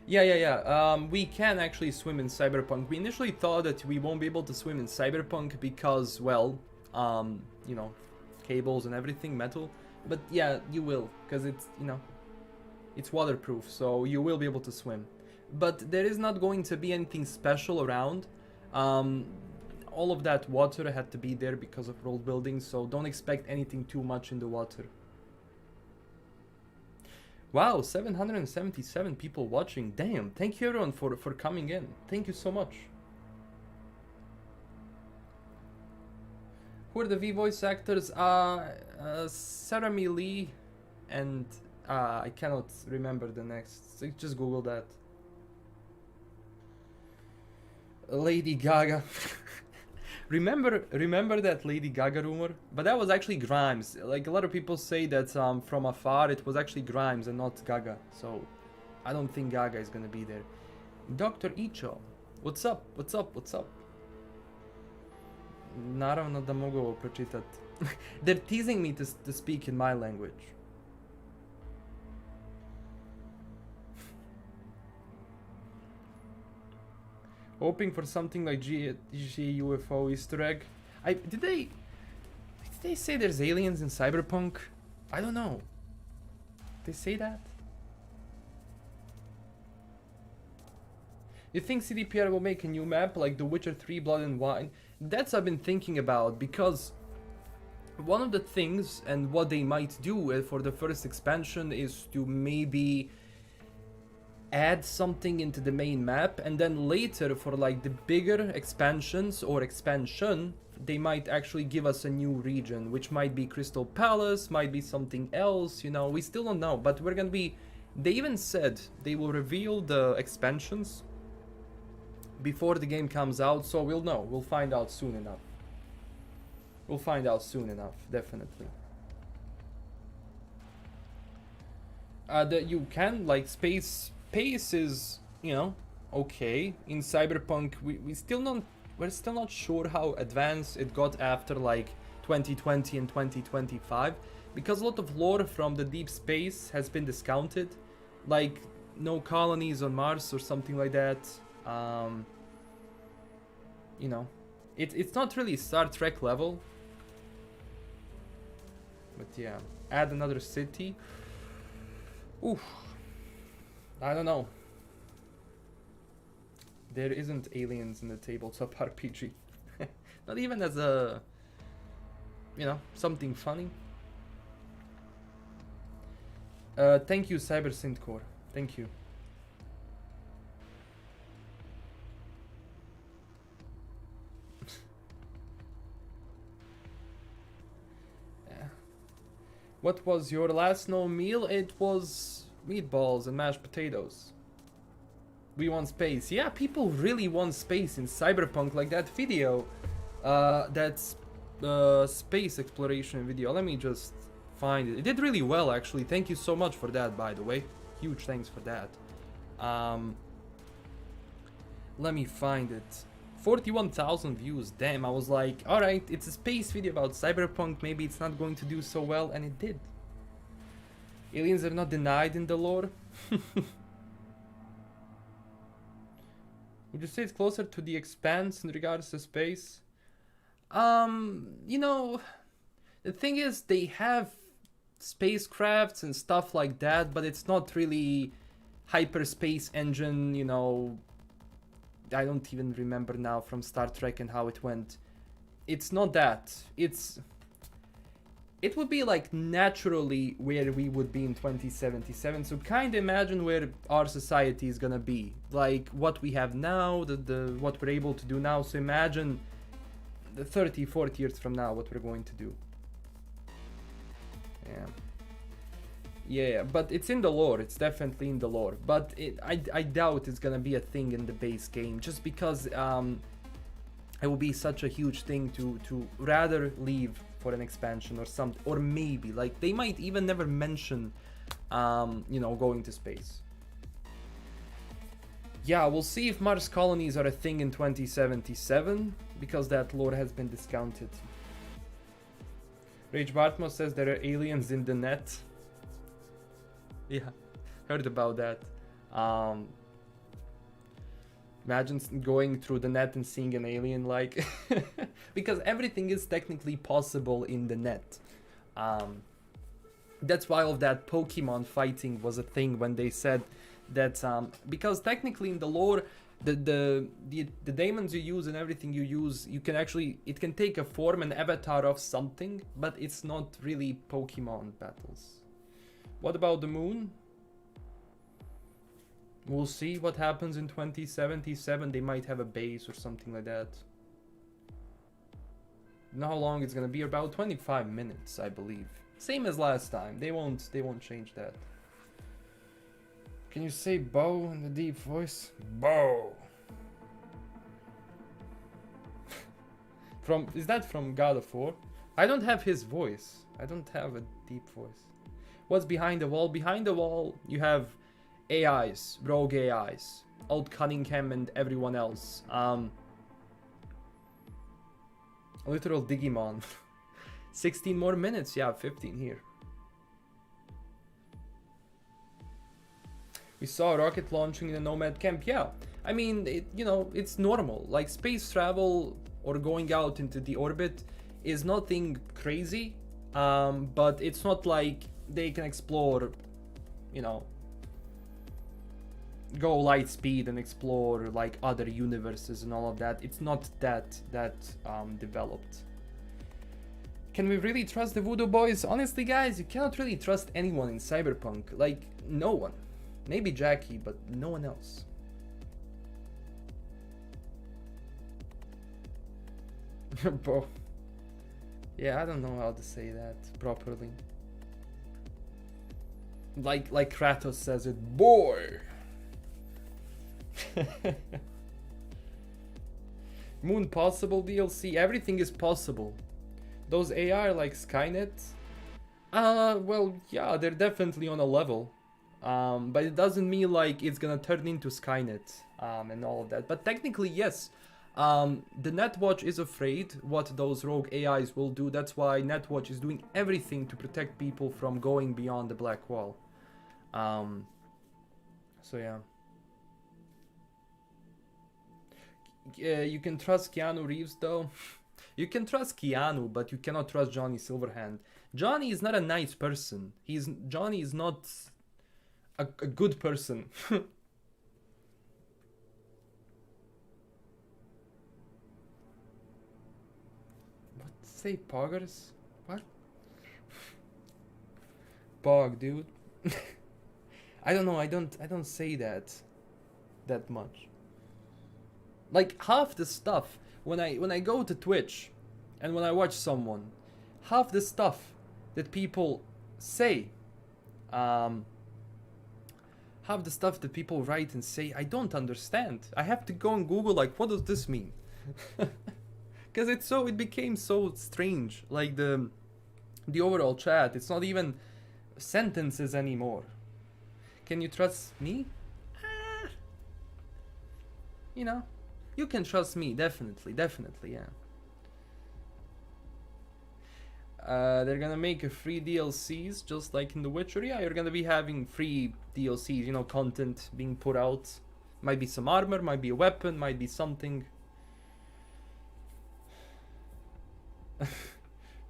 Yeah. We can actually swim in Cyberpunk. We initially thought that we won't be able to swim in Cyberpunk because, well, you know, cables and everything, metal. But yeah, you will, because it's, you know, it's waterproof, so you will be able to swim. But there is not going to be anything special around. All of that water had to be there because of world building, so don't expect anything too much in the water. Wow, 777 people watching. Damn, thank you everyone for coming in. Thank you so much. Who are the V voice actors? Sarah Lee and I cannot remember the next. So just Google that. Lady Gaga. remember that Lady Gaga rumor? But that was actually Grimes. Like, a lot of people say that from afar it was actually Grimes and not Gaga. So I don't think Gaga is gonna be there. Dr. Icho. What's up? What's up? What's up? Naravno da mogu ovo pročitat. They're teasing me to speak in my language. Hoping for something like G UFO Easter egg. Did they say there's aliens in Cyberpunk? I don't know. Did they say that? You think CDPR will make a new map like The Witcher 3 Blood and Wine? That's I've been thinking about, because one of the things and what they might do for the first expansion is to maybe add something into the main map, and then later for like the bigger expansions or expansion, they might actually give us a new region, which might be Crystal Palace, might be something else, you know, we still don't know, but we're gonna be, they even said they will reveal the expansions before the game comes out, so we'll know. We'll find out soon enough. We'll find out soon enough, definitely. That you can, like, space is, you know, okay. In Cyberpunk, we're still not sure how advanced it got after like 2020 and 2025, because a lot of lore from the deep space has been discounted, like no colonies on Mars or something like that. You know, it's not really Star Trek level, but yeah, add another city. Oof, I don't know. There isn't aliens in the tabletop RPG. Not even as a, you know, something funny. Thank you, Cyber Synthcore. Thank you. What was your last known meal? It was meatballs and mashed potatoes. We want space. Yeah, people really want space in Cyberpunk, like that video. That's space exploration video. Let me just find it. It did really well, actually. Thank you so much for that, by the way. Huge thanks for that. Let me find it. 41,000 views. Damn, I was like, alright, it's a space video about Cyberpunk. Maybe it's not going to do so well, and it did. Aliens are not denied in the lore. Would you say it's closer to the Expanse in regards to space? You know, the thing is, they have spacecrafts and stuff like that, but it's not really hyperspace engine, you know. I don't even remember now from Star Trek and how it went. It's not that. It would be like naturally where we would be in 2077. So kind of imagine where our society is gonna be. Like what we have now, what we're able to do now. So imagine the 30, 40 years from now, what we're going to do. Yeah, but it's in the lore. It's definitely in the lore. But I doubt it's gonna be a thing in the base game, just because it will be such a huge thing to rather leave for an expansion or something, or maybe like they might even never mention, you know, going to space. Yeah, we'll see if Mars colonies are a thing in 2077, because that lore has been discounted. Rage Bartmo says there are aliens in the net. Yeah, heard about that. Imagine going through the net and seeing an alien, like, because everything is technically possible in the net. That's why all of that Pokemon fighting was a thing when they said that, because technically in the lore, the daemons you use and everything you use, you can actually, it can take a form, an avatar of something, but it's not really Pokemon battles. What about the moon? We'll see what happens in 2077. They might have a base or something like that. Know how long it's gonna be? About 25 minutes, I believe. Same as last time. They won't change that. Can you say bow in the deep voice? Bow. Is that from God of War? I don't have his voice. I don't have a deep voice. What's behind the wall? Behind the wall, you have AIs, rogue AIs, Old Cunningham and everyone else. A literal Digimon. 16 more minutes, yeah, 15 here. We saw a rocket launching in a nomad camp, yeah. I mean, you know, it's normal. Like space travel or going out into the orbit is nothing crazy, but it's not like they can explore, you know, go light speed and explore like other universes and all of that. It's not that developed. Can we really trust the Voodoo Boys? Honestly, guys, you cannot really trust anyone in Cyberpunk. Like, no one. Maybe Jackie, but no one else. Bro. Yeah, I don't know how to say that properly. Like Kratos says it, boy. Moon possible DLC, everything is possible. Those AI are like Skynet. Well, yeah, they're definitely on a level. But it doesn't mean like it's gonna turn into Skynet and all of that. But technically, yes. The Netwatch is afraid what those rogue AIs will do. That's why Netwatch is doing everything to protect people from going beyond the black wall. So yeah. You can trust Keanu Reeves though. You can trust Keanu, but you cannot trust Johnny Silverhand. Johnny is not a nice person. Johnny is not a good person. Say poggers? What? Pog, dude. I don't know. I don't say that much. Like half the stuff when I go to Twitch and when I watch someone, half the stuff that people say, half the stuff that people write and say, I don't understand. I have to go and Google, like, what does this mean? Because it became so strange. Like the overall chat, it's not even sentences anymore. Can you trust me? You know, you can trust me, definitely, yeah. They're gonna make a free DLCs just like in The Witcher. Yeah, you're gonna be having free DLCs, you know, content being put out. Might be some armor, might be a weapon, might be something.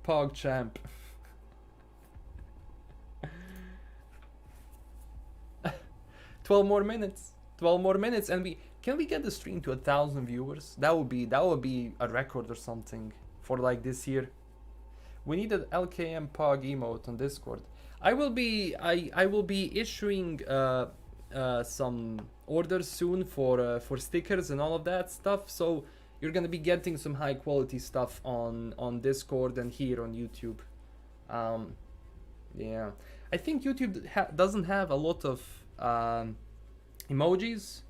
Pog champ. 12 more minutes, and can we get the stream to 1,000 viewers? That would be a record or something for like this year. We need an LKM Pog emote on Discord. I will be issuing some orders soon for stickers and all of that stuff. So you're gonna be getting some high quality stuff on Discord and here on YouTube. Yeah, I think YouTube doesn't have a lot of emojis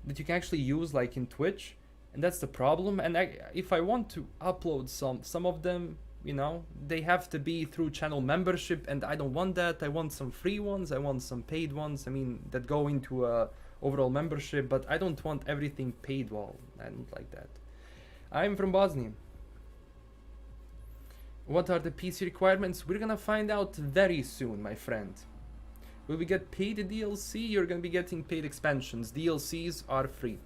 that you can actually use like in Twitch, and that's the problem. And if I want to upload some of them, you know, they have to be through channel membership, and I don't want that. I want some free ones, I want some paid ones, I mean, that go into a overall membership, but I don't want everything paid. Well, I don't like that. I'm from Bosnia. What are the PC requirements? We're gonna find out very soon, my friend. Will we get paid DLC? You're gonna be getting paid expansions. DLCs are free.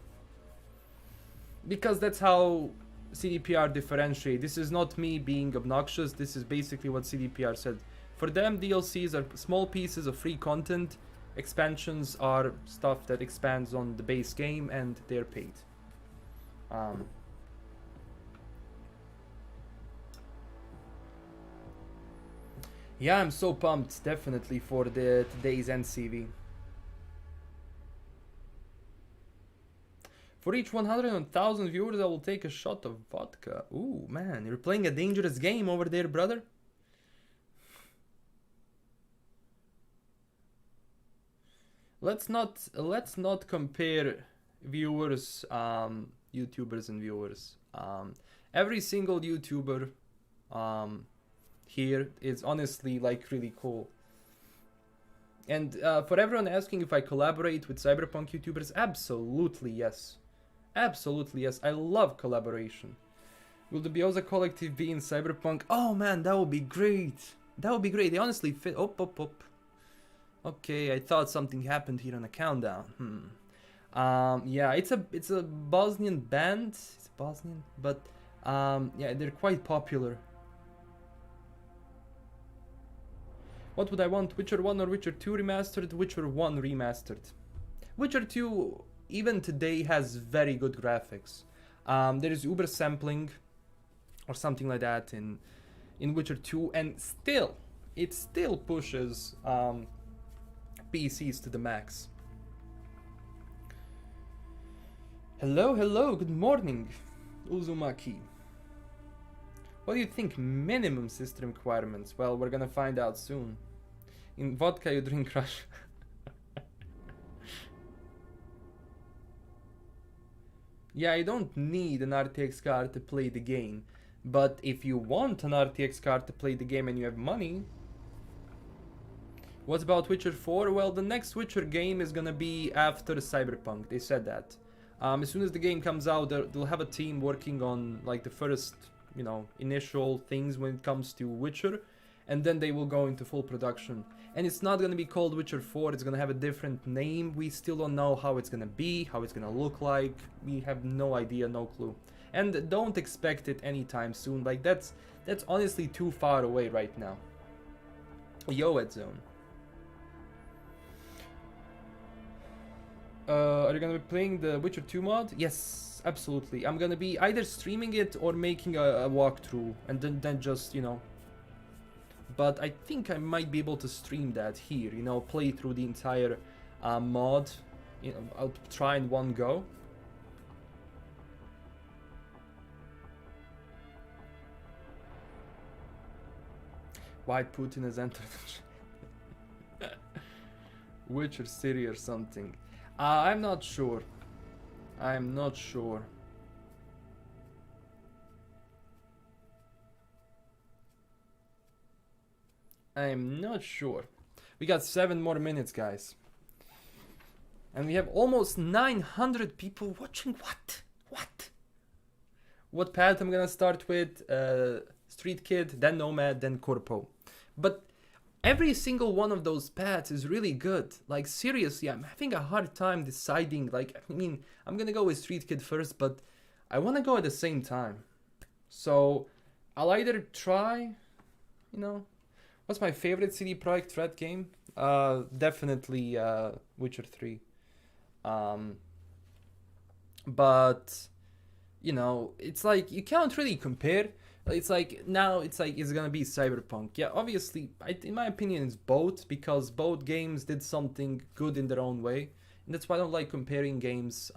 Because that's how CDPR differentiate. This is not me being obnoxious. This is basically what CDPR said. For them, DLCs are small pieces of free content. Expansions are stuff that expands on the base game, and they're paid. Yeah, I'm so pumped, definitely, for today's NCV. For each 100,000 viewers, I will take a shot of vodka. Ooh, man, you're playing a dangerous game over there, brother. Let's not compare viewers, YouTubers and viewers. Every single YouTuber, here is honestly like really cool. And for everyone asking if I collaborate with Cyberpunk YouTubers, absolutely yes. Absolutely yes. I love collaboration. Will the Bioza collective be in Cyberpunk? Oh man, that would be great. That would be great. They honestly fit. Op. Okay, I thought something happened here on the countdown. Yeah, it's a Bosnian band. It's Bosnian, but yeah, they're quite popular. What would I want? Witcher 1 or Witcher 2 remastered? Witcher 1 remastered. Witcher 2, even today, has very good graphics. There is uber sampling or something like that in Witcher 2, and it still pushes PCs to the max. Hello, good morning, Uzumaki. What do you think minimum system requirements? Well, we're gonna find out soon. In vodka you drink Rush. Yeah, you don't need an RTX card to play the game. But if you want an RTX card to play the game and you have money... What about Witcher 4? Well, the next Witcher game is gonna be after Cyberpunk. They said that. As soon as the game comes out, they'll have a team working on like the first, you know, initial things when it comes to Witcher, and then they will go into full production. And it's not gonna be called Witcher 4, it's gonna have a different name. We still don't know how it's gonna be, how it's gonna look like. We have no idea, no clue. And don't expect it anytime soon. Like that's honestly too far away right now. Yo, Edzone. Are you gonna be playing the Witcher 2 mod? Yes, absolutely. I'm gonna be either streaming it or making a walkthrough, and then just, you know. But I think I might be able to stream that here, you know, play through the entire mod. You know, I'll try in one go. Why Putin has entered Witcher City or something. I'm not sure. I'm not sure. I'm not sure. We got 7 more minutes, guys. And we have almost 900 people watching. What? What path I'm gonna start with? Street Kid, then Nomad, then Corpo. But every single one of those paths is really good. Like, seriously, I'm having a hard time deciding. Like, I mean, I'm gonna go with Street Kid first, but I wanna go at the same time. So I'll either try, you know, what's my favorite CD Projekt Red game? Definitely Witcher 3. But, you know, it's like, you can't really compare. It's like, now it's like, it's gonna be Cyberpunk. Yeah, obviously, in my opinion, it's both, because both games did something good in their own way. And that's why I don't like comparing games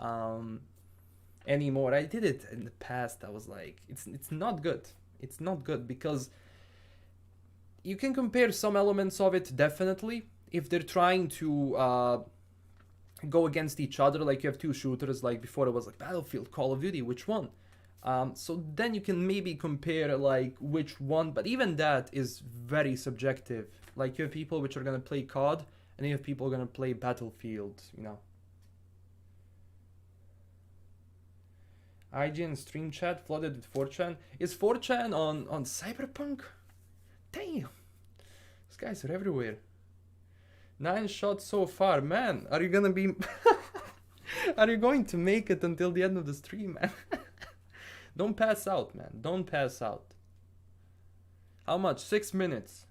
anymore. I did it in the past. I was like, it's not good. It's not good, because you can compare some elements of it, definitely, if they're trying to go against each other. Like, you have two shooters, like before it was like Battlefield, Call of Duty, which one? So then you can maybe compare like which one, but even that is very subjective. Like, you have people which are gonna play COD, and you have people gonna play Battlefield, you know. IGN stream chat flooded with 4chan. Is 4chan on Cyberpunk? Damn, these guys are everywhere. 9 shots so far, man. Are you gonna be? Are you going to make it until the end of the stream, man? Don't pass out, man. Don't pass out. How much? 6 minutes.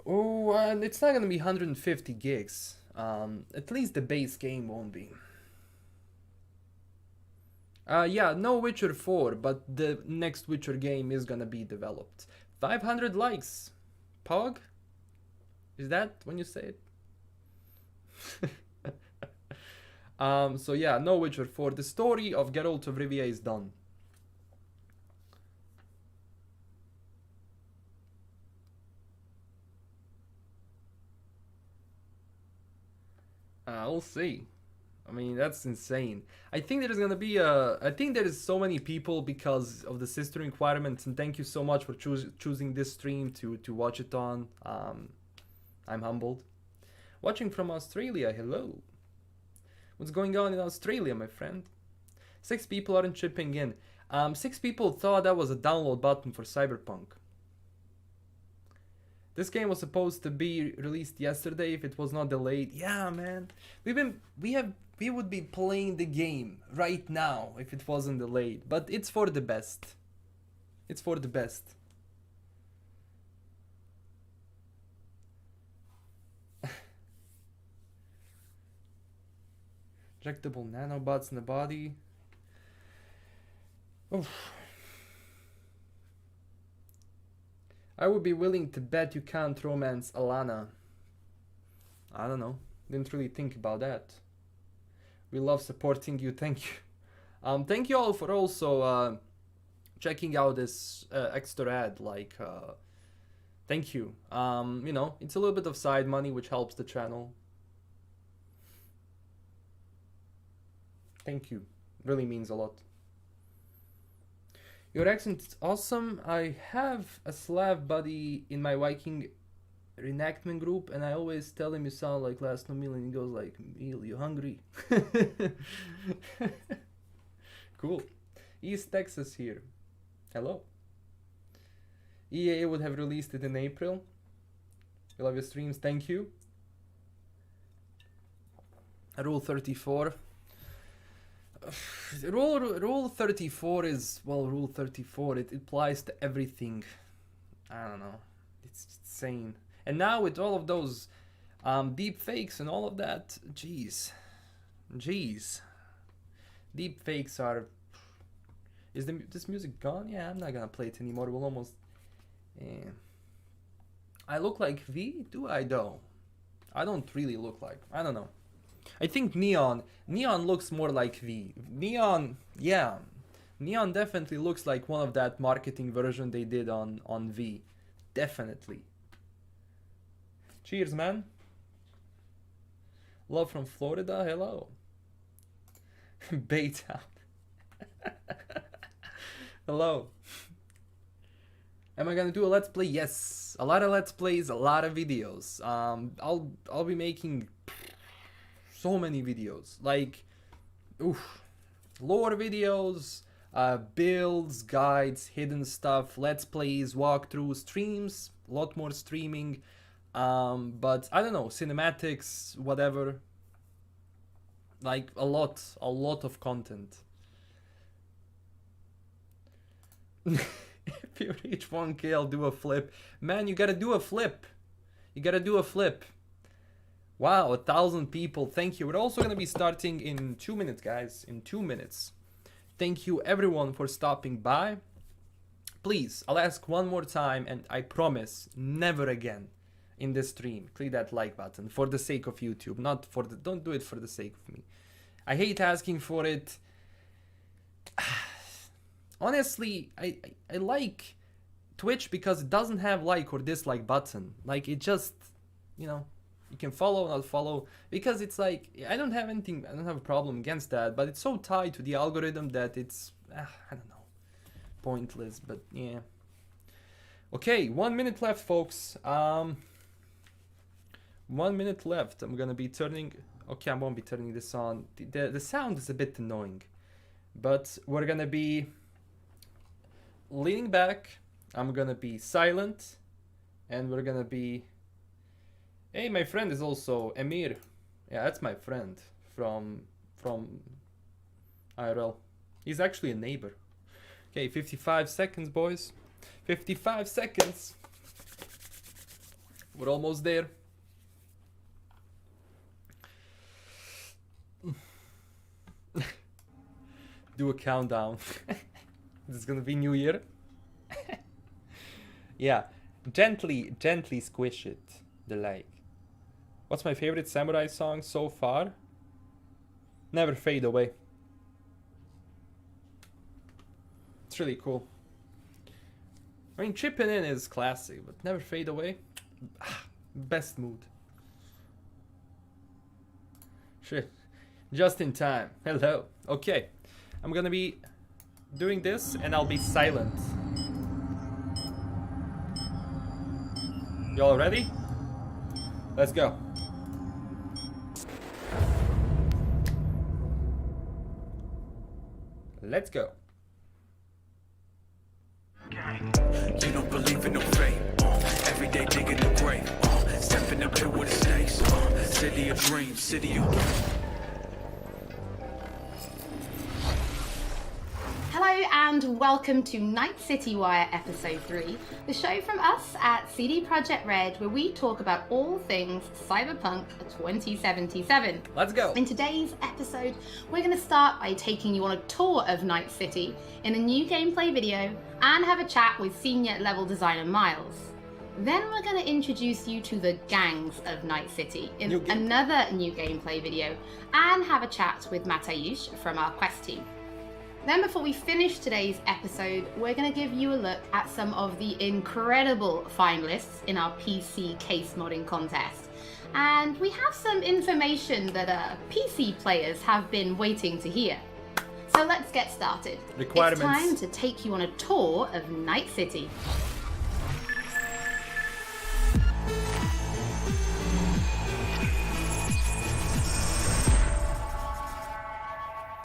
Oh, and it's not gonna be 150 gigs. At least the base game won't be. Yeah, no Witcher 4, but the next Witcher game is gonna be developed. 500 likes. Pog? Is that when you say it? So yeah, no Witcher 4. The story of Geralt of Rivia is done. We'll see. I mean, that's insane. I think there's gonna be I think there is so many people because of the sister requirements, and thank you so much for choosing this stream to watch it on. I'm humbled. Watching from Australia, hello. What's going on in Australia, my friend? 6 people aren't chipping in. 6 people thought that was a download button for Cyberpunk. This game was supposed to be released yesterday if it was not delayed. Yeah, man. We would be playing the game right now if it wasn't delayed. But it's for the best. It's for the best. Injectable nanobots in the body. Oof. I would be willing to bet you can't romance Alana. I don't know. Didn't really think about that. We love supporting you. Thank you. Thank you all for also checking out this extra ad. Like, thank you. You know, it's a little bit of side money which helps the channel. Thank you. Really means a lot. Your accent is awesome. I have a Slav buddy in my Viking reenactment group, and I always tell him you sound like LastKnownMeal, and he goes like, "Meal, you hungry?" Cool. East Texas here. Hello. EA would have released it in April. We love your streams. Thank you. Rule 34. Rule 34 is, well, Rule 34, it applies to everything. I don't know. It's insane. And now with all of those deep fakes and all of that, jeez. Deep fakes are... Is this music gone? Yeah, I'm not gonna play it anymore. We'll almost... Yeah. I look like V? Do I though? I don't really look like... I don't know. I think Neon looks more like V. Neon, yeah. Neon definitely looks like one of that marketing version they did on V. Definitely. Cheers, man. Love from Florida, hello. Baytown. Hello. Am I gonna do a let's play? Yes. A lot of let's plays, a lot of videos. I'll be making so many videos. Like, lore videos, builds, guides, hidden stuff, let's plays, walkthroughs, streams, a lot more streaming. But I don't know, cinematics, whatever. Like a lot of content. If you reach 1K, I'll do a flip. Man, you gotta do a flip. You gotta do a flip. Wow, 1,000 people. Thank you. We're also gonna be starting in 2 minutes, guys. In 2 minutes. Thank you, everyone, for stopping by. Please, I'll ask one more time, and I promise, never again in this stream. Click that like button for the sake of YouTube, not for the... Don't do it for the sake of me. I hate asking for it. Honestly, I like Twitch because it doesn't have like or dislike button. Like, it just, you know, you can follow, not follow, because it's like, I don't have a problem against that, but it's so tied to the algorithm that it's, I don't know, pointless, but yeah. Okay, 1 minute left, folks. 1 minute left. I'm gonna be turning, okay, I won't be turning this on. The sound is a bit annoying, but we're gonna be leaning back. I'm gonna be silent, and we're gonna be... Hey, my friend is also Emir. Yeah, that's my friend from IRL. He's actually a neighbor. Okay, 55 seconds, boys. 55 seconds. We're almost there. Do a countdown. This is gonna be New Year. Yeah, gently squish it, the like. What's my favorite samurai song so far? Never Fade Away. It's really cool. I mean, Chippin' In is classic, but Never Fade Away, best mood. Shit, just in time. Hello. Okay, I'm gonna be doing this and I'll be silent. Y'all ready? Let's go. Let's go. You don't believe in no fate. Every day digging the grave. Stepping up to where the snakes. City of dreams, city of... Hello and welcome to Night City Wire episode 3, the show from us at CD Projekt Red where we talk about all things Cyberpunk 2077. Let's go. In today's episode, we're going to start by taking you on a tour of Night City in a new gameplay video and have a chat with senior level designer Miles. Then we're going to introduce you to the gangs of Night City in another new gameplay video and have a chat with Mateusz from our quest team. Then before we finish today's episode, we're going to give you a look at some of the incredible finalists in our PC case modding contest. And we have some information that PC players have been waiting to hear. So let's get started. Requirements. It's time to take you on a tour of Night City.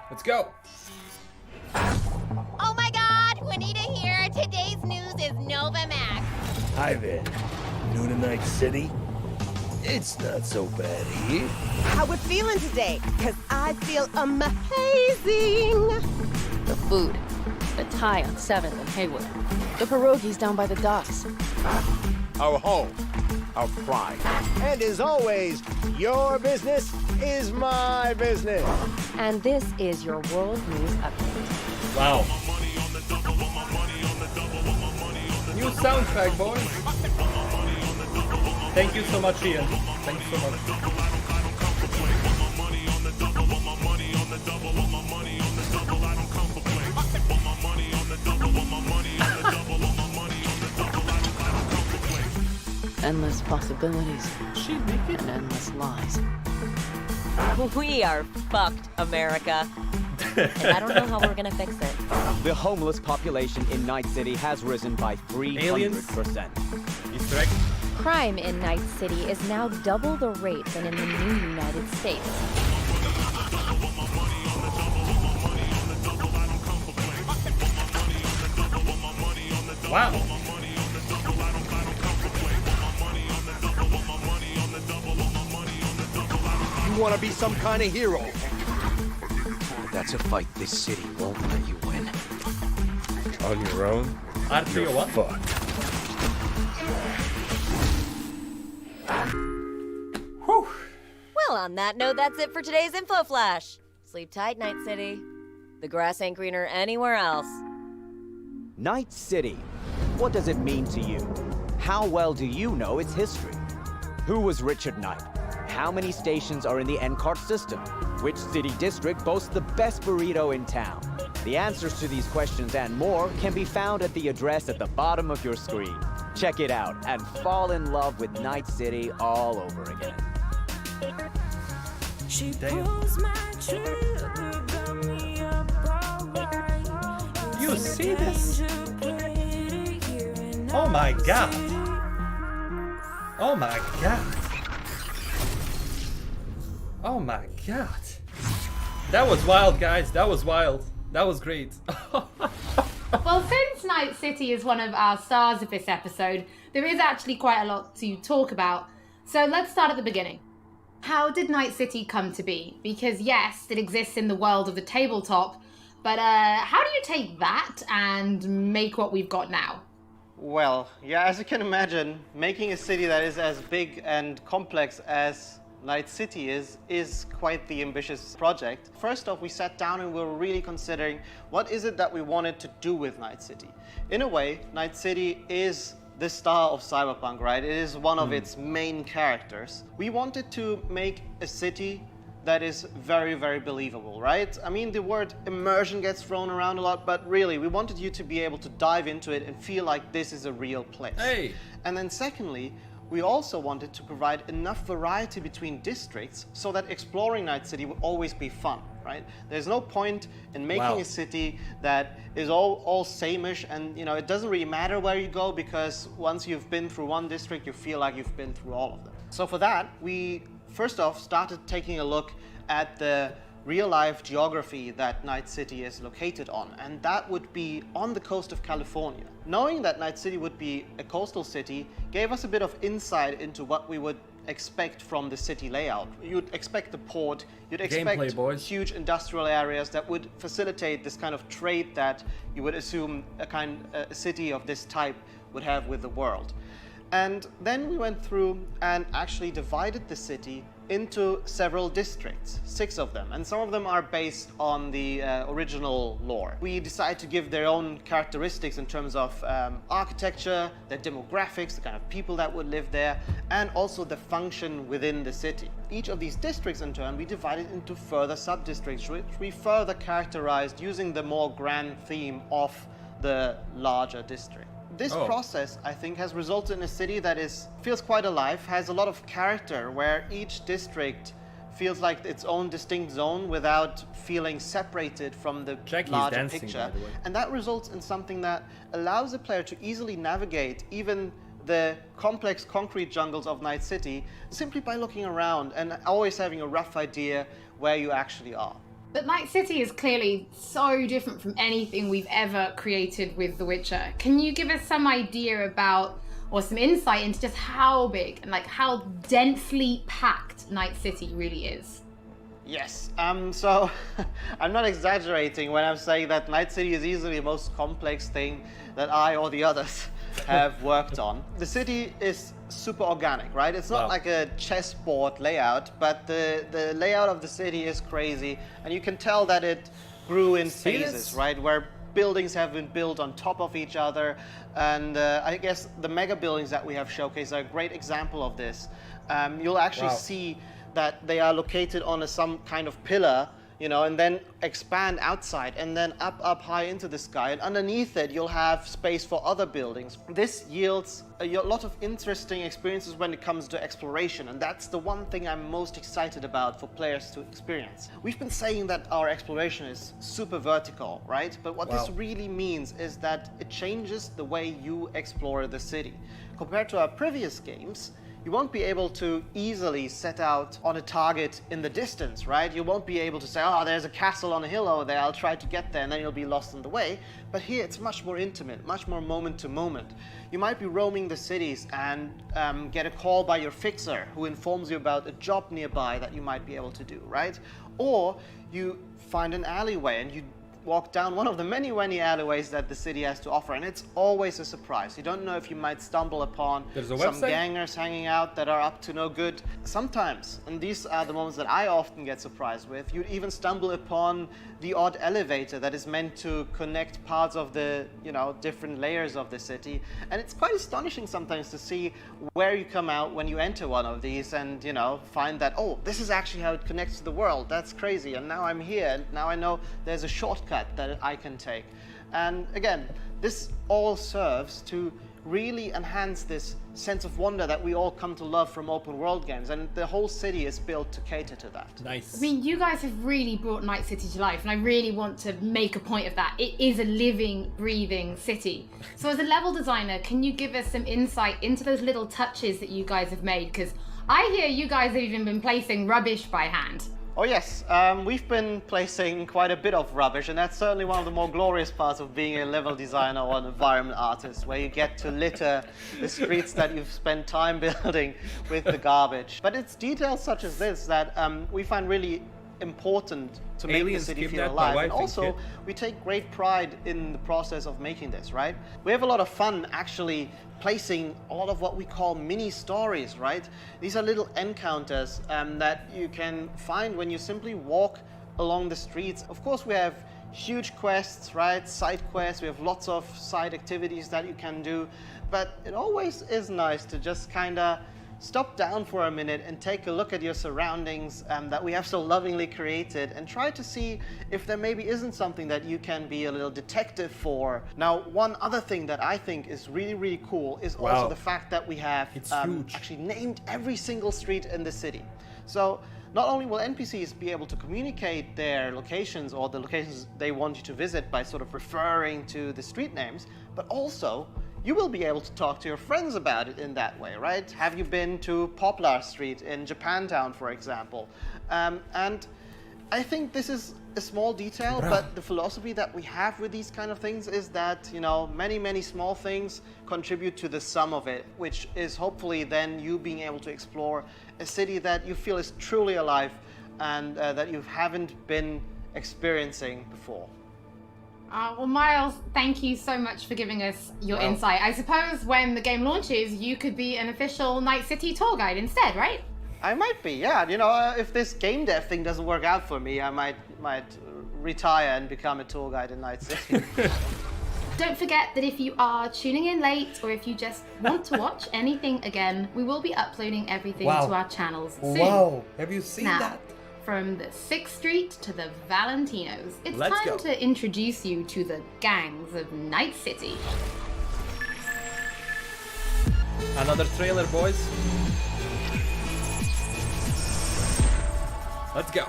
Let's go. Oh my God, Juanita here. Today's news is Nova Max. Hi there. New to Night City? It's not so bad here. How we feeling today? Cause I feel amazing. The food. The Thai on 7th and Haywood. The pierogies down by the docks. Our home, our pride. And as always, your business is my business. And this is your World News Update. Wow. New soundtrack, boys. Thank you so much, Ian. Thank you so much. Endless possibilities. And endless lies. We are fucked, America. And I don't know how we're gonna fix it. The homeless population in Night City has risen by 300%. Easter egg. Crime in Night City is now double the rate than in the new United States. Wow. You want to be some kind of hero. That's a fight this city won't let you win. On your own? R301. Fuck. Whew. Well, on that note, that's it for today's Info Flash. Sleep tight, Night City. The grass ain't greener anywhere else. Night City. What does it mean to you? How well do you know its history? Who was Richard Knight? How many stations are in the NCART system? Which city district boasts the best burrito in town? The answers to these questions and more can be found at the address at the bottom of your screen. Check it out and fall in love with Night City all over again. You see this? Oh my god. Oh my god. Oh my god. That was wild, guys. That was wild. That was great. Well, since Night City is one of our stars of this episode, there is actually quite a lot to talk about. So let's start at the beginning. How did Night City come to be? Because yes, it exists in the world of the tabletop, but how do you take that and make what we've got now? Well, yeah, as you can imagine, making a city that is as big and complex as Night City is quite the ambitious project. First off, we sat down and we were really considering what is it that we wanted to do with Night City. In a way, Night City is the star of Cyberpunk, right? It is one of its main characters. We wanted to make a city that is very, very believable, right? I mean, the word immersion gets thrown around a lot, but really, we wanted you to be able to dive into it and feel like this is a real place. Hey. And then secondly, we also wanted to provide enough variety between districts so that exploring Night City would always be fun, right? There's no point in making a city that is all same-ish, and you know, it doesn't really matter where you go, because once you've been through one district, you feel like you've been through all of them. So for that, we first off started taking a look at the real-life geography that Night City is located on, and that would be on the coast of California. Knowing that Night City would be a coastal city gave us a bit of insight into what we would expect from the city layout. You'd expect the port, you'd expect huge industrial areas that would facilitate this kind of trade that you would assume a city of this type would have with the world. And then we went through and actually divided the city into several districts, 6 of them, and some of them are based on the original lore. We decided to give their own characteristics in terms of architecture, their demographics, the kind of people that would live there, and also the function within the city. Each of these districts, in turn, we divided into further sub-districts, which we further characterized using the more grand theme of the larger district. This process, I think, has resulted in a city that feels quite alive, has a lot of character, where each district feels like its own distinct zone without feeling separated from the larger picture. And that results in something that allows the player to easily navigate even the complex concrete jungles of Night City simply by looking around and always having a rough idea where you actually are. But Night City is clearly so different from anything we've ever created with The Witcher. Can you give us some idea about or some insight into just how big and like how densely packed Night City really is? Yes, so I'm not exaggerating when I'm saying that Night City is easily the most complex thing that I or the others have worked on. The city is super organic, right? It's not like a chessboard layout, but the layout of the city is crazy, and you can tell that it grew in phases, right? Where buildings have been built on top of each other, and I guess the mega buildings that we have showcased are a great example of this. You'll actually see that they are located on some kind of pillar, you know, and then expand outside and then up high into the sky, and underneath it you'll have space for other buildings. This yields a lot of interesting experiences when it comes to exploration, and that's the one thing I'm most excited about for players to experience. We've been saying that our exploration is super vertical, right? But what this really means is that it changes the way you explore the city. Compared to our previous games, you won't be able to easily set out on a target in the distance, right? You won't be able to say, oh, there's a castle on a hill over there, I'll try to get there, and then you'll be lost on the way. But here it's much more intimate, much more moment to moment. You might be roaming the cities and get a call by your fixer who informs you about a job nearby that you might be able to do, right? Or you find an alleyway and you walk down one of the many alleyways that the city has to offer, and it's always a surprise. You don't know if you might stumble upon some gangers hanging out that are up to no good. Sometimes, and these are the moments that I often get surprised with, you'd even stumble upon the odd elevator that is meant to connect parts of the, you know, different layers of the city. And it's quite astonishing sometimes to see where you come out when you enter one of these and, you know, find that, oh, this is actually how it connects to the world. That's crazy. And now I'm here, and now I know there's a shortcut that I can take. And again, this all serves to really enhance this sense of wonder that we all come to love from open world games, and the whole city is built to cater to that. Nice. I mean, you guys have really brought Night City to life, and I really want to make a point of that. It is a living, breathing city. So as a level designer, can you give us some insight into those little touches that you guys have made? Because I hear you guys have even been placing rubbish by hand. Oh yes, we've been placing quite a bit of rubbish, and that's certainly one of the more glorious parts of being a level designer or an environment artist, where you get to litter the streets that you've spent time building with the garbage. But it's details such as this that we find really important to make the city feel alive, and also we take great pride in the process of making this, right? We have a lot of fun actually placing a lot of what we call mini stories, right? These are little encounters that you can find when you simply walk along the streets. Of course, we have huge quests, right? Side quests, we have lots of side activities that you can do, but it always is nice to just kind of stop down for a minute and take a look at your surroundings that we have so lovingly created, and try to see if there maybe isn't something that you can be a little detective for. Now, one other thing that I think is really, really cool is also the fact that we have actually named every single street in the city. So not only will NPCs be able to communicate their locations or the locations they want you to visit by sort of referring to the street names, but also you will be able to talk to your friends about it in that way, right? Have you been to Poplar Street in Japantown, for example? And I think this is a small detail, but the philosophy that we have with these kind of things is that, you know, many small things contribute to the sum of it, which is hopefully then you being able to explore a city that you feel is truly alive and that you haven't been experiencing before. Well, Miles, thank you so much for giving us your insight. I suppose when the game launches, you could be an official Night City tour guide instead, right? I might be, yeah. You know, if this game dev thing doesn't work out for me, I might retire and become a tour guide in Night City. Don't forget that if you are tuning in late, or if you just want to watch anything again, we will be uploading everything to our channels soon. Wow, have you seen that? From the 6th Street to the Valentinos, it's time to introduce you to the gangs of Night City. Another trailer, boys. Let's go.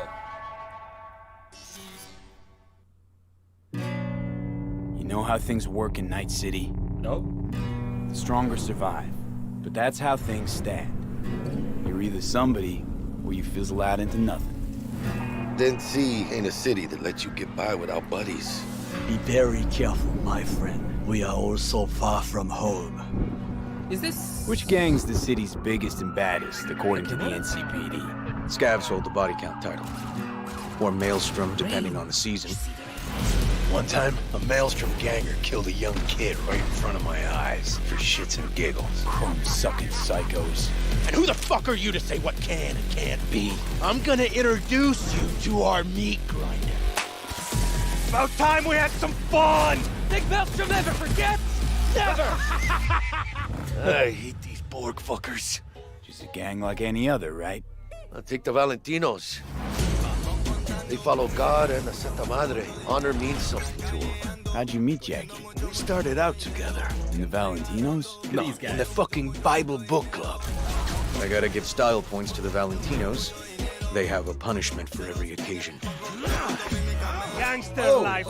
You know how things work in Night City? No. The stronger survive, but that's how things stand. You're either somebody, or you fizzle out into nothing. Dead Sea ain't a city that lets you get by without buddies. Be very careful, my friend. We are all so far from home. Is this... Which gang's the city's biggest and baddest, according to the NCPD? Scavs hold the body count title. Or Maelstrom, depending on the season. One time, a Maelstrom ganger killed a young kid right in front of my eyes for shits and giggles. Crumb-sucking psychos. And who the fuck are you to say what can and can't be? I'm gonna introduce you to our meat grinder. About time we had some fun! Think Maelstrom never forgets? Never! I hate these Borg fuckers. Just a gang like any other, right? I'll take the Valentinos. They follow God and the Santa Madre. Honor means something to them. How'd you meet Jackie? We started out together. In the Valentinos? No, in the fucking Bible book club. I gotta give style points to the Valentinos. They have a punishment for every occasion. Gangster life.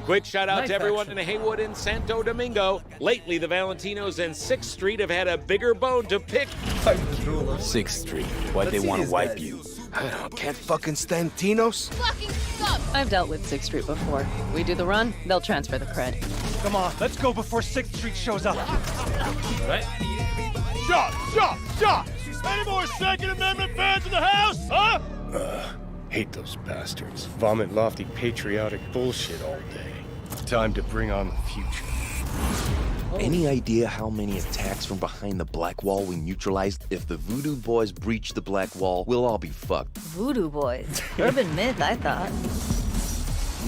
Quick shout out Nice to everyone action. in Haywood and Santo Domingo. Lately, the Valentinos and 6th Street have had a bigger bone to pick. 6th Street. Why'd they want to wipe you? I don't, can't fucking stand Tinos. I've dealt with 6th Street before. We do the run, they'll transfer the cred. Come on, let's go before 6th Street shows up. Right? Shot! Any more Second Amendment fans in the house, huh? Hate those bastards. Vomit lofty patriotic bullshit all day. Time to bring on the future. Any idea how many attacks from behind the Black Wall we neutralized? If the Voodoo Boys breach the Black Wall, we'll all be fucked. Voodoo Boys? Urban myth, I thought.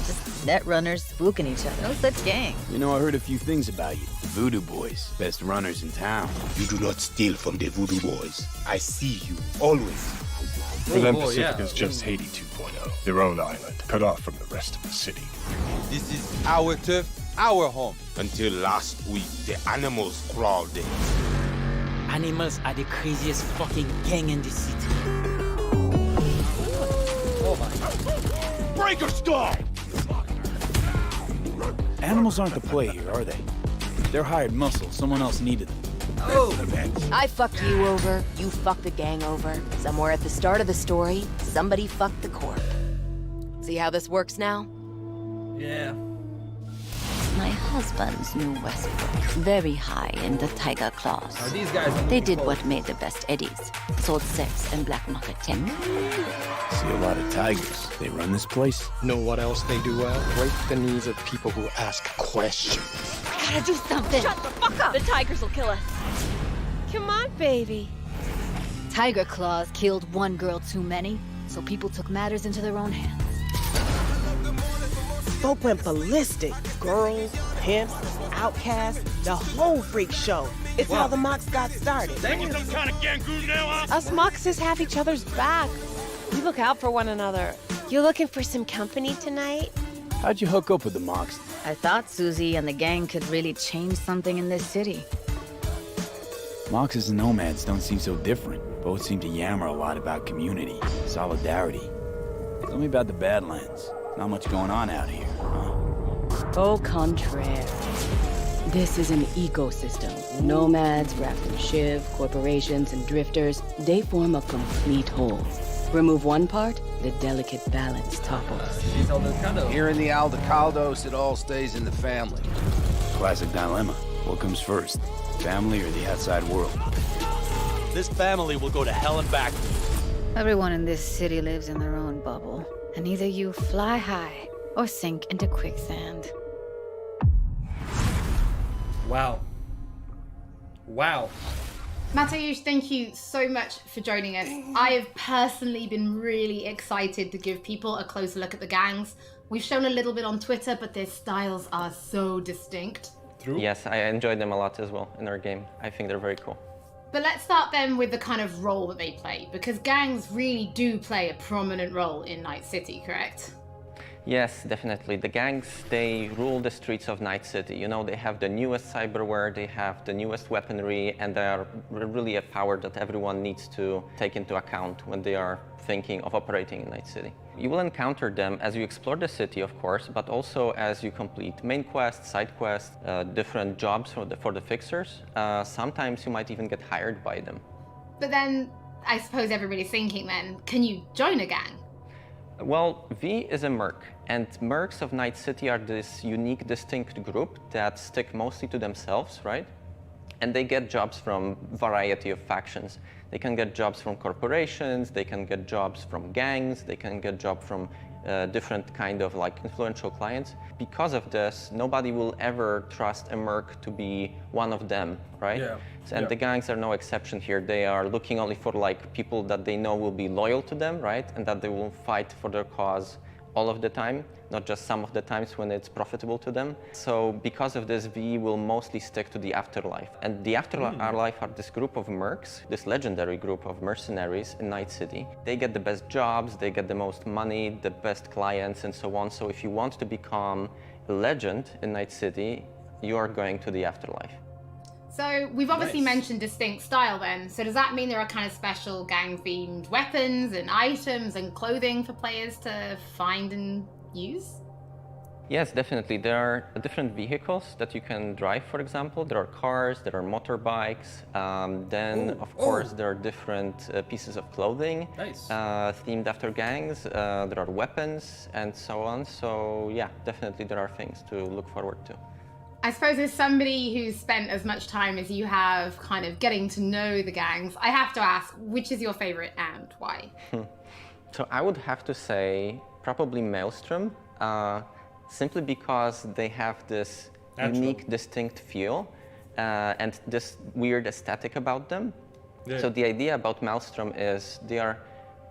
Just net runners spooking each other. No such gang. You know, I heard a few things about you. The Voodoo Boys, best runners in town. You do not steal from the Voodoo Boys. I see you, always. For them, Pacific is just Haiti 2.0. Their own island, cut off from the rest of the city. This is our turf, our home. Until last week, the animals crawled in. Animals are the craziest fucking gang in the city. Oh my. Breaker stall! Animals aren't the play here, are they? They're hired muscle. Someone else needed them. Oh! I fucked you over, you fucked the gang over. Somewhere at the start of the story, somebody fucked the corp. See how this works now? Yeah. My husband's new Westbrook. Very high in the tiger claws. Are these guys... They did what made the best eddies. Sold sex and black market tech. See a lot of tigers. They run this place. Know what else they do well? Break the knees of people who ask questions. Gotta do something! Shut the fuck up! The tigers will kill us. Come on, baby. Tiger claws killed one girl too many, so people took matters into their own hands. Folk went ballistic. Girls, pimps, outcasts, the whole freak show. It's how the Mox got started. Some kind of gangoon now, huh? Us Moxes have each other's back. We look out for one another. You looking for some company tonight? How'd you hook up with the Mox? I thought Susie and the gang could really change something in this city. Moxes and nomads don't seem so different. Both seem to yammer a lot about community, solidarity. Tell me about the Badlands. Not much going on out here, huh? Au contraire. This is an ecosystem. Nomads, wrapped in Shiv, corporations, and drifters, they form a complete whole. Remove one part, the delicate balance topples. Here in the Aldecaldos, it all stays in the family. Classic dilemma. What comes first, family or the outside world? This family will go to hell and back. Everyone in this city lives in their own bubble, and either you fly high or sink into quicksand. Wow. Wow. Mateusz, thank you so much for joining us. I have personally been really excited to give people a closer look at the gangs. We've shown a little bit on Twitter, but their styles are so distinct. True. Yes, I enjoyed them a lot as well in our game. I think they're very cool. But let's start then with the kind of role that they play, because gangs really do play a prominent role in Night City, correct? Yes, definitely. The gangs, they rule the streets of Night City. You know, they have the newest cyberware, they have the newest weaponry, and they are really a power that everyone needs to take into account when they are thinking of operating in Night City. You will encounter them as you explore the city, of course, but also as you complete main quests, side quests, different jobs for the fixers. Sometimes you might even get hired by them. But then, I suppose everybody's thinking then, can you join a gang? Well, V is a merc, and mercs of Night City are this unique, distinct group that stick mostly to themselves, right? And they get jobs from variety of factions. They can get jobs from corporations, they can get jobs from gangs, they can get jobs from different kind of like influential clients. Because of this, nobody will ever trust a merc to be one of them, right? Yeah. And the gangs are no exception here. They are looking only for like people that they know will be loyal to them, right? And that they will fight for their cause all of the time, not just some of the times when it's profitable to them. So because of this, we will mostly stick to the afterlife. And the afterlife are this group of mercs, this legendary group of mercenaries in Night City. They get the best jobs, they get the most money, the best clients, and so on. So if you want to become a legend in Night City, you are going to the afterlife. So we've obviously mentioned distinct style then. So does that mean there are kind of special gang-themed weapons and items and clothing for players to find and use? Yes, definitely. There are different vehicles that you can drive, for example. There are cars, there are motorbikes. Of course, there are different pieces of clothing themed after gangs. There are weapons and so on. So yeah, definitely there are things to look forward to. I suppose as somebody who's spent as much time as you have kind of getting to know the gangs, I have to ask, which is your favorite and why? So I would have to say probably Maelstrom, simply because they have this unique, distinct feel and this weird aesthetic about them. Yeah. So the idea about Maelstrom is they are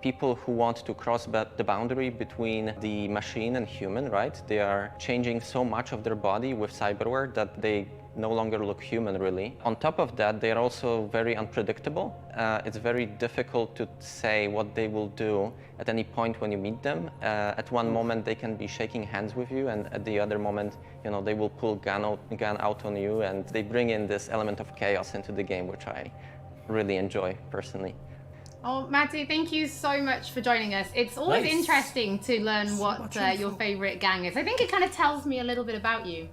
people who want to cross the boundary between the machine and human, right? They are changing so much of their body with cyberware that they no longer look human, really. On top of that, they are also very unpredictable. It's very difficult to say what they will do at any point when you meet them. At one moment, they can be shaking hands with you, and at the other moment, you know, they will pull gun out on you, and they bring in this element of chaos into the game, which I really enjoy personally. Oh, Matty, thank you so much for joining us. It's always interesting to learn what your favorite gang is. I think it kind of tells me a little bit about you.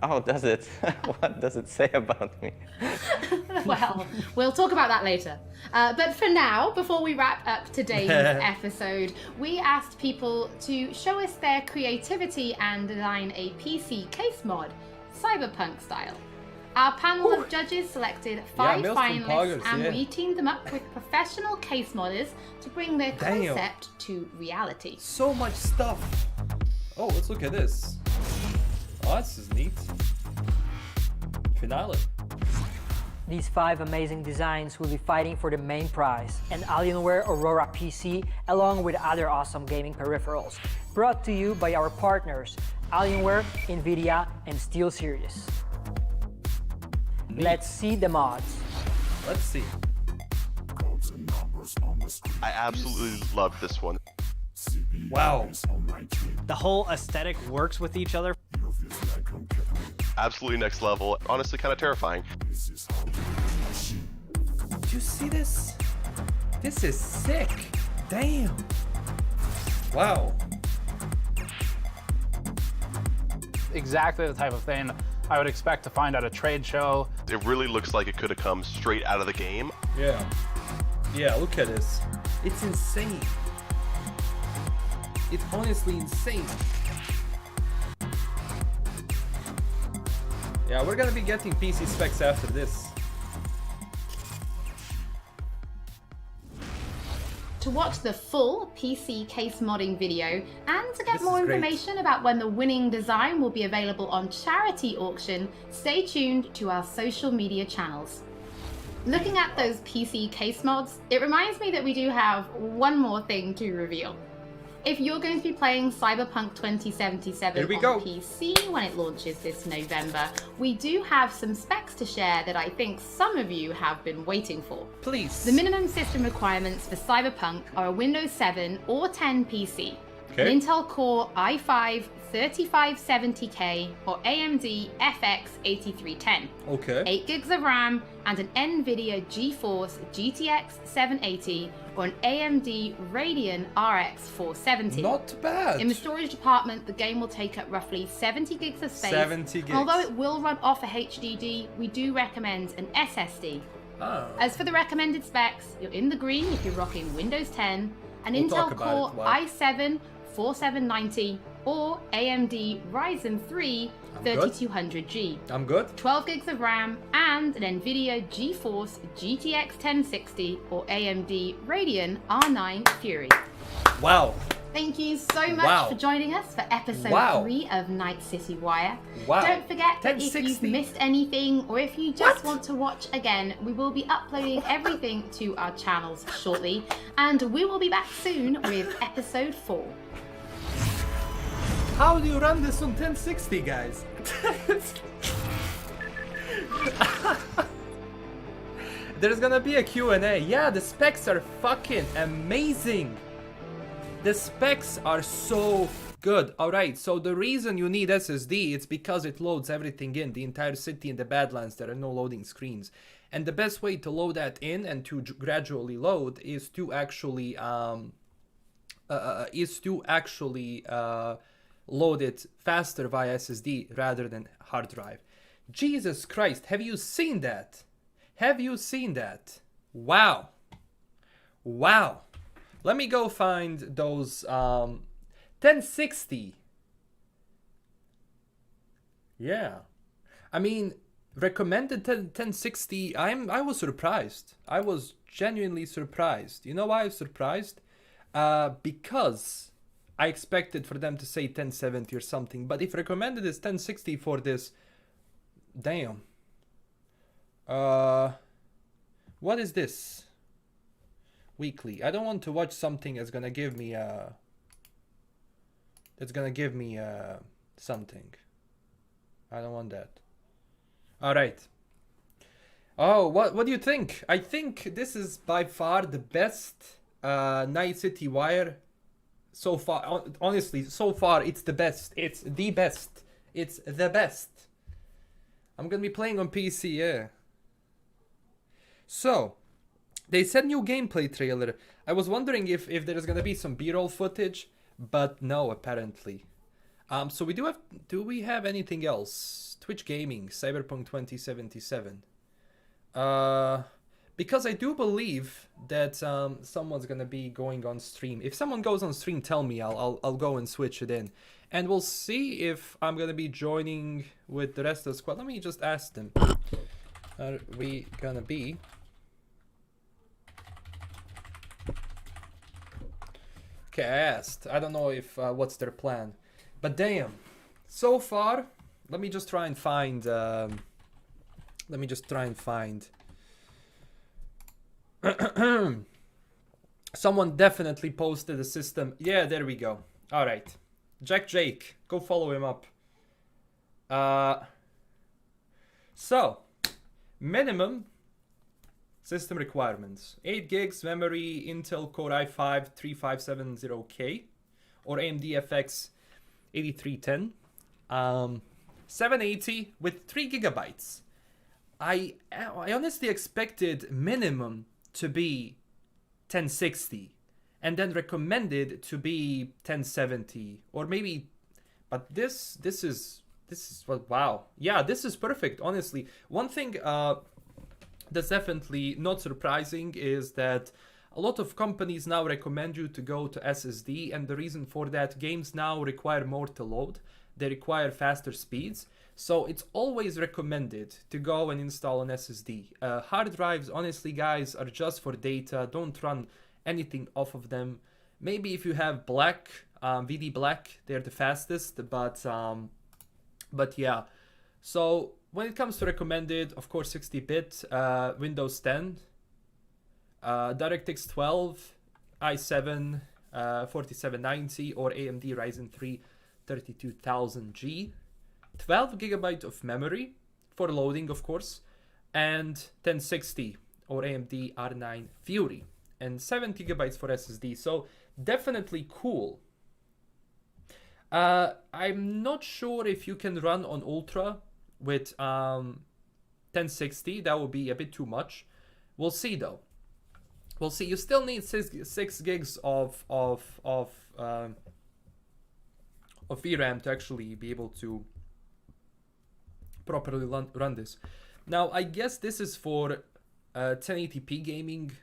Oh, does it? What does it say about me? Well, we'll talk about that later. But for now, before we wrap up today's episode, we asked people to show us their creativity and design a PC case mod, Cyberpunk style. Our panel of judges selected 5 finalists and we teamed them up with professional case modders to bring their concept to reality. So much stuff. Oh, let's look at this. Oh, this is neat. Finale. These 5 amazing designs will be fighting for the main prize, an Alienware Aurora PC along with other awesome gaming peripherals. Brought to you by our partners, Alienware, Nvidia, and SteelSeries. Let's see the mods. Let's see. I absolutely love this one. Wow. The whole aesthetic works with each other. Absolutely next level. Honestly, kind of terrifying. Do you see this? This is sick. Damn. Wow. Exactly the type of thing I would expect to find at a trade show. It really looks like it could have come straight out of the game. Yeah. Yeah, look at this. It's insane. It's honestly insane. Yeah, we're gonna be getting PC specs after this. To watch the full PC case modding video and to get more information about when the winning design will be available on charity auction, stay tuned to our social media channels. Looking at those PC case mods, it reminds me that we do have one more thing to reveal. If you're going to be playing Cyberpunk 2077 on PC when it launches this November, we do have some specs to share that I think some of you have been waiting for. Please. The minimum system requirements for Cyberpunk are a Windows 7 or 10 PC, an Intel Core i5 3570K or AMD FX 8310, 8 gigs of RAM, and an NVIDIA GeForce GTX 780 or an AMD Radeon RX 470. Not bad. In the storage department, the game will take up roughly 70 gigs of space. 70 gigs. And although it will run off a HDD, we do recommend an SSD. Oh. As for the recommended specs, you're in the green if you're rocking Windows 10, an Intel Core i7 4790, or AMD Ryzen 3 3200G. I'm good. 12 gigs of RAM and an NVIDIA GeForce GTX 1060 or AMD Radeon R9 Fury. Wow. Thank you so much for joining us for episode 3 of Night City Wire. Don't forget that if you've missed anything or if you just want to watch again, we will be uploading everything to our channels shortly, and we will be back soon with episode 4. How do you run this on 1060, guys? There's gonna be a Q&A. Yeah, the specs are fucking amazing. The specs are so good. Alright, so the reason you need SSD, it's because it loads everything in, the entire city and the Badlands. There are no loading screens. And the best way to load that in and to gradually load is to actually load it faster via SSD rather than hard drive. Jesus Christ, have you seen that? Have you seen that? Wow. Wow. Let me go find those 1060. Yeah. I mean, recommended 1060. I was surprised. I was genuinely surprised. You know why I was surprised? Because I expected for them to say 1070 or something. But if recommended is 1060 for this, damn. What is this? Weekly. I don't want to watch something that's gonna give me something. I don't want that. All right. Oh, what do you think? I think this is by far the best Night City Wire so far. Honestly, so far it's the best. It's the best. It's the best. I'm gonna be playing on PC, yeah. So, they said new gameplay trailer. I was wondering if there's gonna be some B-roll footage, but no, apparently. So do we have anything else? Twitch Gaming, Cyberpunk 2077. Because I do believe that someone's gonna be going on stream. If someone goes on stream, tell me. I'll go and switch it in, and we'll see if I'm gonna be joining with the rest of the squad. Let me just ask them. Are we gonna be? Okay, I asked. I don't know if what's their plan, but damn. So far, let me just try and find. Someone definitely posted a system. Yeah, there we go. All right, Jake, go follow him up. So, minimum system requirements: 8 gigs memory, Intel Core i5 3570K, or AMD FX 8310, 780 with 3 gigabytes. I honestly expected minimum to be 1060 and then recommended to be 1070 or maybe, but this is what, wow. Yeah, this is perfect, honestly. One thing that's definitely not surprising is that a lot of companies now recommend you to go to SSD, and the reason for that, games now require more to load. They require faster speeds. So it's always recommended to go and install an SSD. Hard drives, honestly, guys, are just for data. Don't run anything off of them. Maybe if you have Black, VD Black, they're the fastest, but yeah. So when it comes to recommended, of course, 60-bit, Windows 10, DirectX 12, i7 4790, or AMD Ryzen 3 32000G. 12 gigabyte of memory for loading, of course, and 1060 or AMD R9 Fury, and 7 gigabytes for SSD. So definitely cool. I'm not sure if you can run on Ultra with 1060. That would be a bit too much. We'll see though. We'll see. You still need 6 gigs of VRAM to actually be able to properly run this. Now, I guess this is for 1080p gaming.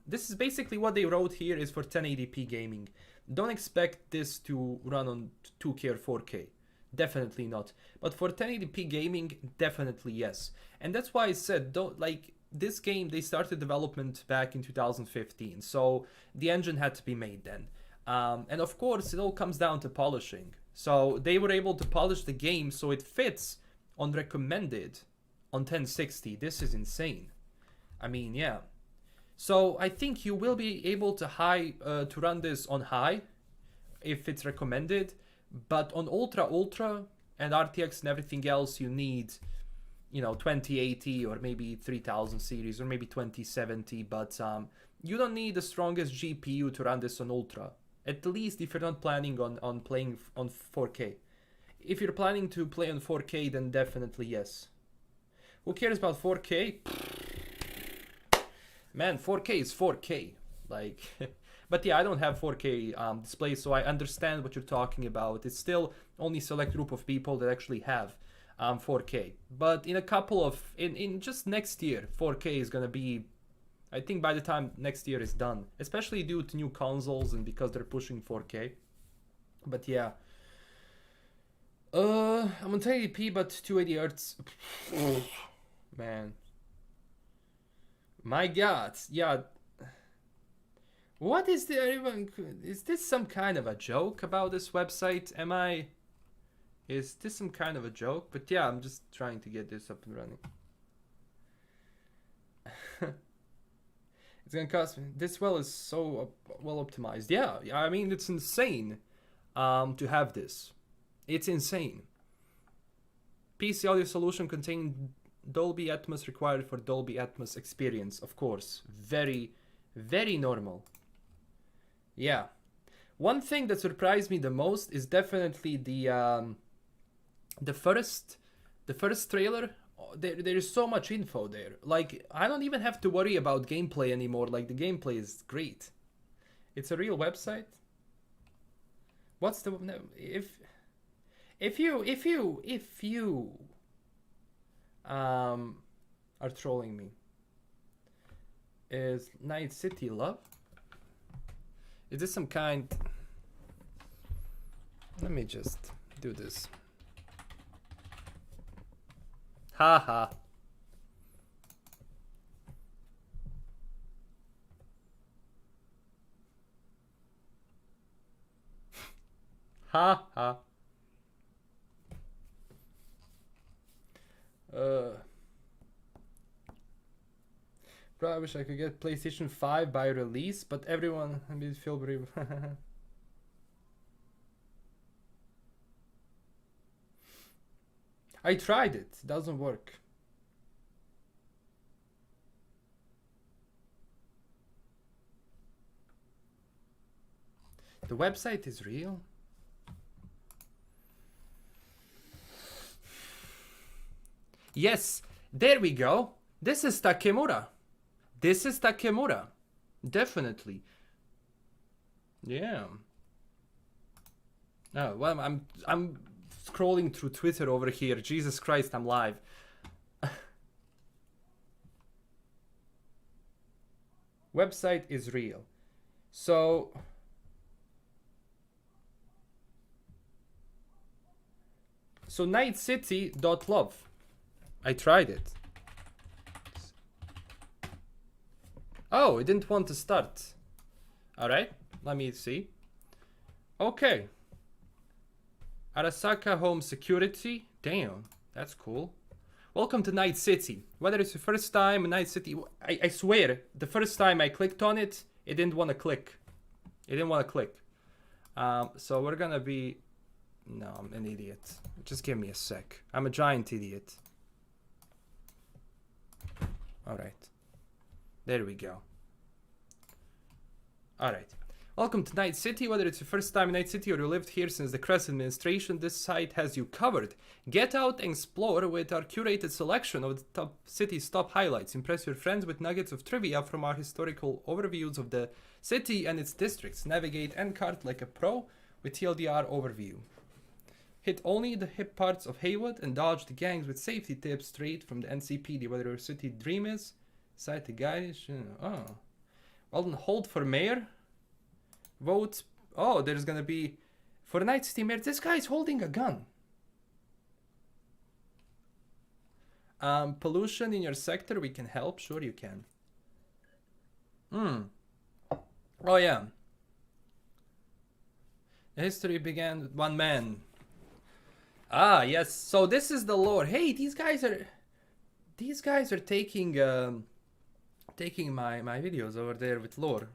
This is basically what they wrote here is for 1080p gaming. don't expect this to run on 2K or 4K. Definitely not. But for 1080p gaming, definitely yes. And that's why I said, don't like this game, they started development back in 2015, so the engine had to be made then. And of course, it all comes down to polishing. So they were able to polish the game so it fits on recommended on 1060. This is insane. I mean, yeah. So I think you will be able to run this on high if it's recommended, but on ultra and RTX and everything else, you need, you know, 2080 or maybe 3000 series or maybe 2070, but you don't need the strongest GPU to run this on ultra, at least if you're not planning on playing on 4K. If you're planning to play on 4K, then definitely yes. Who cares about 4K? Man, 4K is 4K. Like, but yeah, I don't have 4K display, so I understand what you're talking about. It's still only select group of people that actually have 4K. But in a couple of, in just next year, 4K is gonna be, I think by the time next year is done, especially due to new consoles and because they're pushing 4K. But yeah. I'm on 1080p, but 280 Hz. Man. My God, yeah. What is is this some kind of a joke about this website? Is this some kind of a joke? But yeah, I'm just trying to get this up and running. It's gonna cost me. This well is so well optimized. Yeah, I mean, it's insane to have this. It's insane. PC audio solution containing Dolby Atmos required for Dolby Atmos experience, of course. Very, very normal. Yeah. One thing that surprised me the most is definitely the first trailer. There is so much info there. Like, I don't even have to worry about gameplay anymore. Like, the gameplay is great. It's a real website. What's the if you are trolling me, is Night City love? Is this some kind? Let me just do this. Haha. Ha ha. Bro, I wish I could get PlayStation 5 by release, but everyone, I mean, feel brave. I tried it, doesn't work. The website is real. Yes, there we go. This is Takemura. This is Takemura. Definitely. Yeah. Oh, well, I'm scrolling through Twitter over here. Jesus Christ, I'm live. Website is real. So nightcity.love. I tried it. Oh, it didn't want to start. Alright, let me see. Okay. Arasaka Home Security. Damn, that's cool. Welcome to Night City. Whether it's the first time in Night City, I swear, the first time I clicked on it, it didn't want to click. It didn't want to click. So we're gonna be... No, I'm an idiot. Just give me a sec. I'm a giant idiot. Alright. There we go. Alright. Welcome to Night City. Whether it's your first time in Night City or you lived here since the Crest administration, this site has you covered. Get out and explore with our curated selection of the city's top highlights. Impress your friends with nuggets of trivia from our historical overviews of the city and its districts. Navigate and cart like a pro with TLDR overview. Hit only the hip parts of Haywood and dodge the gangs with safety tips straight from the NCPD. Whether your city dream is, cite the guide. Oh. Well then, hold for mayor. Vote Oh, there's gonna be for Night City Mayor. This guy's holding a gun. Pollution in your sector. We can help. Sure, you can. Oh yeah. History began with one man. Ah, yes. So this is the lore. Hey, these guys are taking taking my videos over there with lore.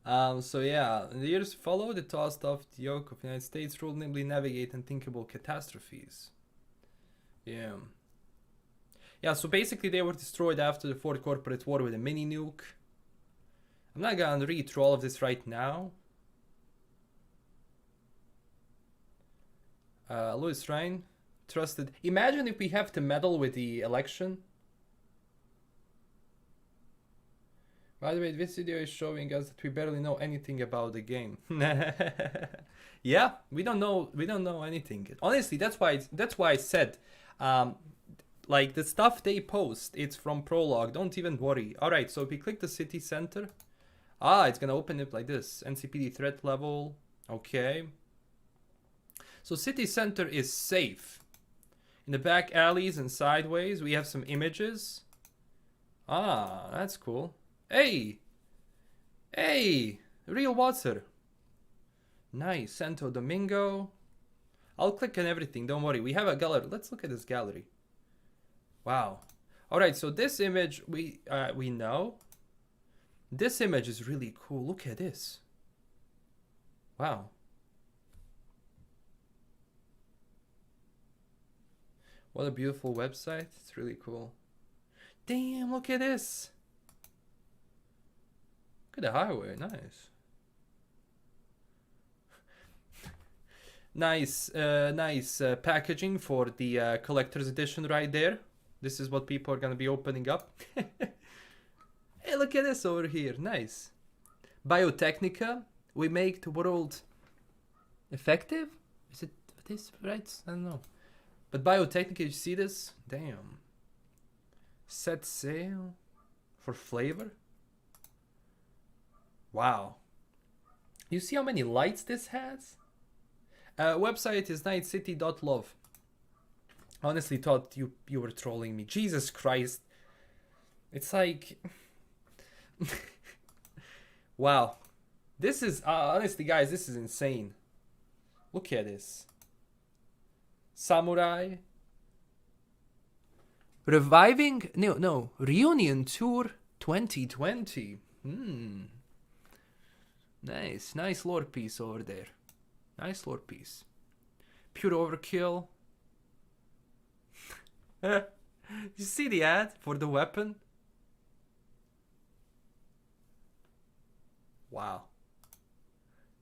So yeah, the years follow the tossed off the yoke of the United States rule, nimbly navigate unthinkable catastrophes. Yeah. Yeah, so basically they were destroyed after the Fourth Corporate War with a mini nuke. I'm not gonna read through all of this right now. Louis Ryan, trusted. Imagine if we have to meddle with the election. By the way, this video is showing us that we barely know anything about the game. Yeah, we don't know anything. Honestly, that's why I said, like the stuff they post, it's from Prologue. Don't even worry. All right, so if we click the city center, it's gonna open it like this. NCPD threat level. Okay. So city center is safe. In the back alleys and sideways, we have some images. That's cool. Hey, real water. Nice, Santo Domingo. I'll click on everything. Don't worry. We have a gallery. Let's look at this gallery. Wow. All right. So this image we know. This image is really cool. Look at this. Wow. What a beautiful website. It's really cool. Damn, look at this. Look at the highway. Nice. Nice packaging for the collector's edition right there. This is what people are going to be opening up. Hey, look at this over here. Nice. Biotechnica. We make the world effective? Is it this right? I don't know. But Biotechnica, you see this? Damn. Set sail for flavor? Wow. You see how many lights this has? Website is nightcity.love. Honestly thought you were trolling me. Jesus Christ. It's like... Wow. This is... honestly, guys, this is insane. Look at this. Samurai. Reviving... No. Reunion Tour 2020. Nice lore piece over there. Nice lore piece. Pure overkill. You see the ad for the weapon? Wow.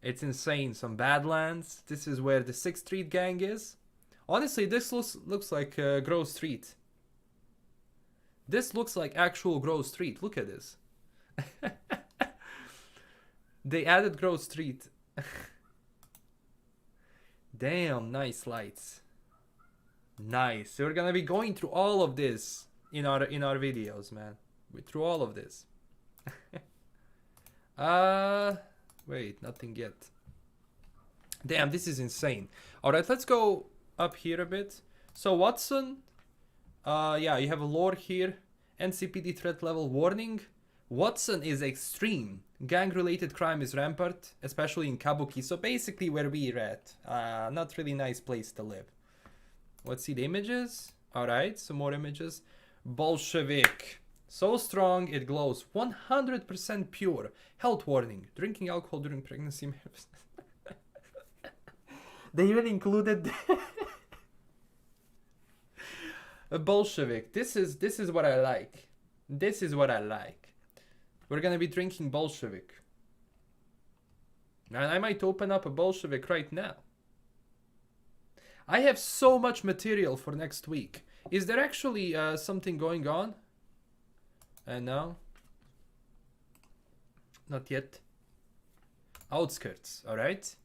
It's insane. Some Badlands. This is where the 6th Street gang is. Honestly, this looks like Grove Street. This looks like actual Grove Street. Look at this. They added Grove Street. Damn, nice lights. Nice. So we're gonna be going through all of this in our videos, man. Through all of this. Wait, nothing yet. Damn, this is insane. All right, let's go up here a bit. So Watson, yeah, you have a lore here. NCPD threat level warning. Watson is extreme. Gang-related crime is rampant, especially in Kabuki. So basically where we're at. Not really nice place to live. Let's see the images. Alright, some more images. Bolshevik. So strong it glows. 100% pure. Health warning. Drinking alcohol during pregnancy. They even included a Bolshevik. This is what I like. This is what I like. We're gonna be drinking Bolshevik. And I might open up a Bolshevik right now. I have so much material for next week. Is there actually something going on? No. Not yet. Outskirts, alright.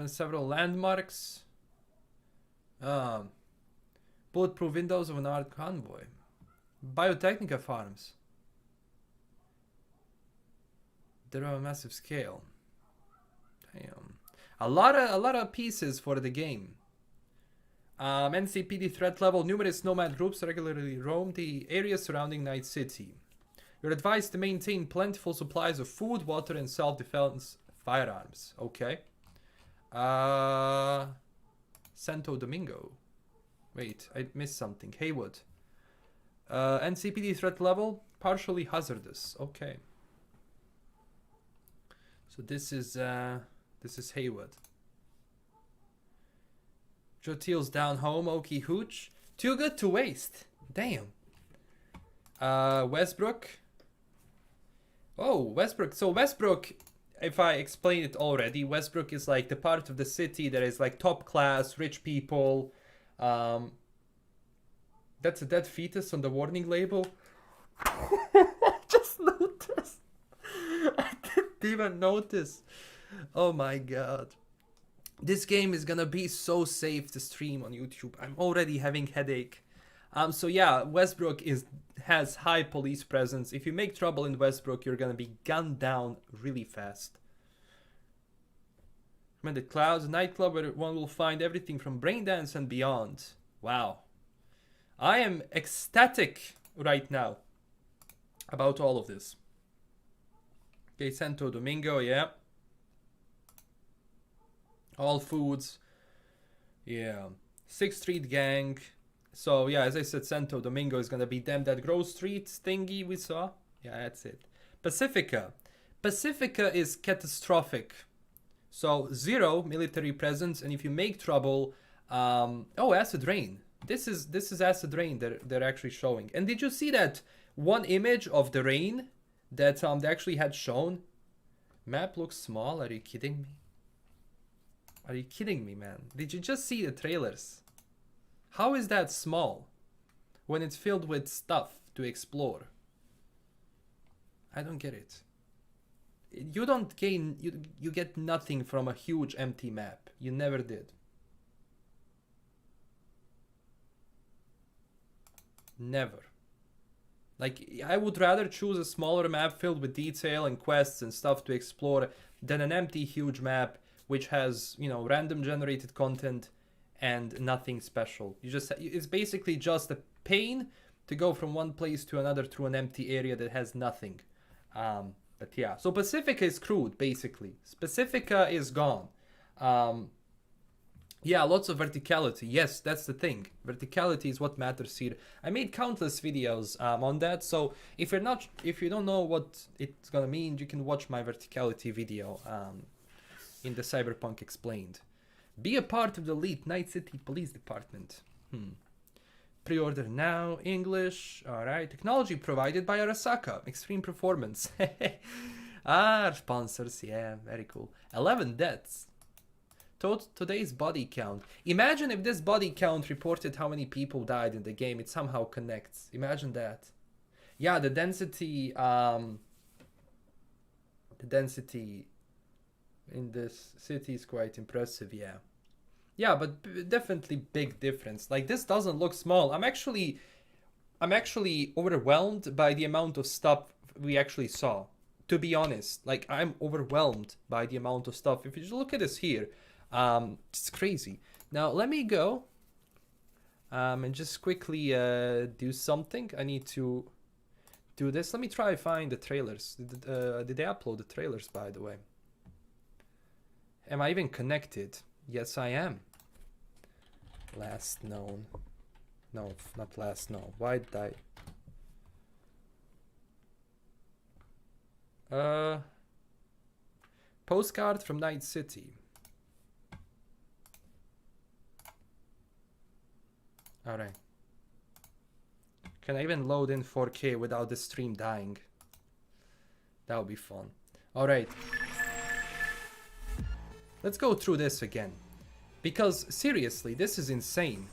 Several landmarks. Bulletproof windows of an armed convoy. Biotechnica farms. They're on a massive scale. Damn. A lot of pieces for the game. NCPD threat level. Numerous nomad groups regularly roam the area surrounding Night City. You're advised to maintain plentiful supplies of food, water, and self-defense firearms. Okay. Santo Domingo. Wait, I missed something. Haywood. NCPD threat level. Partially hazardous. Okay. So this is Haywood. Jotil's down home. Okie hooch. Too good to waste. Damn. Westbrook. Oh, Westbrook. So Westbrook, if I explained it already, Westbrook is like the part of the city that is like top class, rich people. That's a dead fetus on the warning label. Just noticed. I didn't even notice. Oh my god. This game is gonna be so safe to stream on YouTube. I'm already having headache. So yeah, Westbrook has high police presence. If you make trouble in Westbrook, you're gonna be gunned down really fast. Remember the Clouds, a nightclub where one will find everything from braindance and beyond. Wow. I am ecstatic right now about all of this. Okay, Santo Domingo, yeah. All Foods. Yeah. 6th Street Gang. So, yeah, as I said, Santo Domingo is going to be them. That Grove Street thingy we saw. Yeah, that's it. Pacifica. Pacifica is catastrophic. So, 0 military presence. And if you make trouble... oh, Acid Rain. This is Acid Rain they're actually showing. And did you see that one image of the rain that they actually had shown? Map looks small. Are you kidding me? Are you kidding me, man? Did you just see the trailers? How is that small when it's filled with stuff to explore? I don't get it. You don't gain... You get nothing from a huge empty map. You never did. Never. Like, I would rather choose a smaller map filled with detail and quests and stuff to explore than an empty huge map which has, you know, random generated content and nothing special. It's basically just a pain to go from one place to another through an empty area that has nothing. But yeah, so Pacifica is screwed, basically. Pacifica is gone. Yeah, lots of verticality. Yes, that's the thing. Verticality is what matters here. I made countless videos on that, so if you don't know what it's gonna mean, you can watch my verticality video in the Cyberpunk Explained. Be a part of the elite Night City Police Department. Pre-order now, English. Alright, technology provided by Arasaka. Extreme Performance. Our sponsors, yeah, very cool. 11 deaths. Today's body count. Imagine if this body count reported how many people died in the game. It somehow connects. Imagine that. Yeah, the density in this city is quite impressive, yeah. Yeah, but definitely big difference. Like, this doesn't look small. I'm actually overwhelmed by the amount of stuff we actually saw. To be honest, like, I'm overwhelmed by the amount of stuff. If you just look at this here, it's crazy. Now let me go and just quickly do something. I need to do this. Let me try and find the trailers. Did they upload the trailers, by the way? Am I even connected? Yes, I am. Last known. No, not last known. Why did I? Postcard from Night City. Alright. Can I even load in 4K without the stream dying? That would be fun. Alright. Let's go through this again. Because, seriously, this is insane.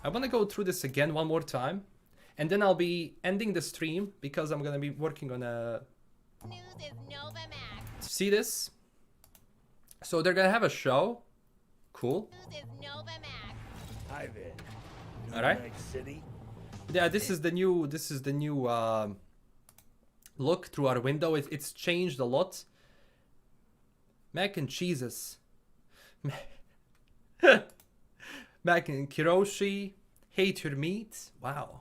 I want to go through this again one more time. And then I'll be ending the stream because I'm going to be working on a... See this? So they're going to have a show. Cool. Hi there. All right. City? Yeah, this is the new look through our window. It's changed a lot. Mac and cheeses. Mac and kiroshi. Hate your meat. Wow.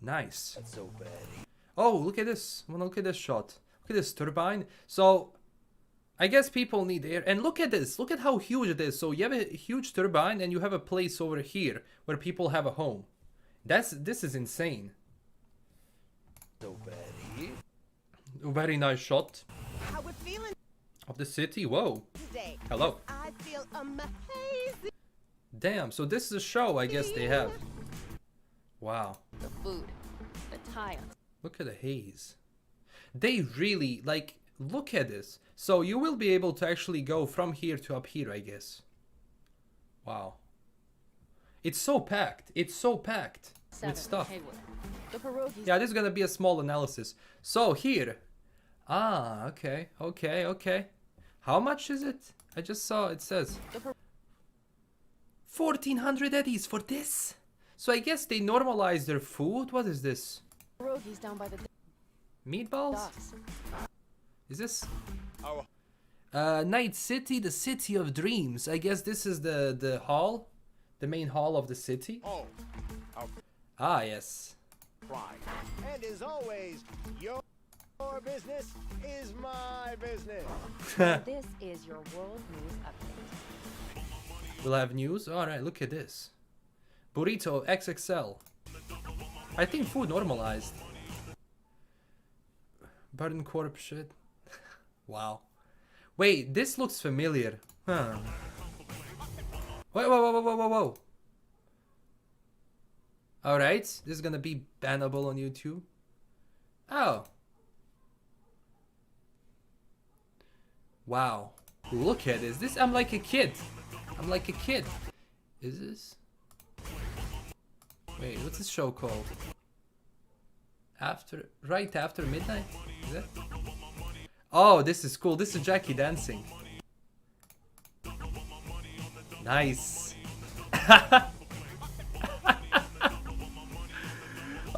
Nice. That's so bad. Oh, look at this. I wanna look at this shot. Look at this turbine. So I guess people need air. And look at this. Look at how huge it is. So you have a huge turbine and you have a place over here where people have a home. This is insane. So bad. Very nice shot How we feeling of the city. Whoa. today? Hello. I feel amazing. Damn. So this is a show I guess they have. Wow. The food, the tile. Look at the haze. They really, like, look at this. So you will be able to actually go from here to up here, I guess. Wow. It's so packed. It's so packed with stuff. The pierogies. Yeah, this is gonna be a small analysis. So here. Ah, okay. Okay, okay. How much is it? I just saw it says 1,400 eddies for this. So I guess they normalize their food. What is this? Pierogies down by the Meatballs? docks. Is this? Night City, the city of dreams. I guess this is the hall, the main hall of the city. Oh. Ah, yes. Pride. And as always, your business is my business. This is your world news update. We'll have news. All right, look at this. Burrito XXL. I think food normalized. Burden corp shit. Wow. Wait, this looks familiar. Huh. Whoa, whoa, whoa, whoa, whoa, whoa. Alright, this is gonna be bannable on YouTube. Oh. Wow. Look at this. I'm like a kid. I'm like a kid. Is this? Wait, what's this show called? Right after midnight? Is it? Oh, this is cool. This is Jackie dancing. Nice.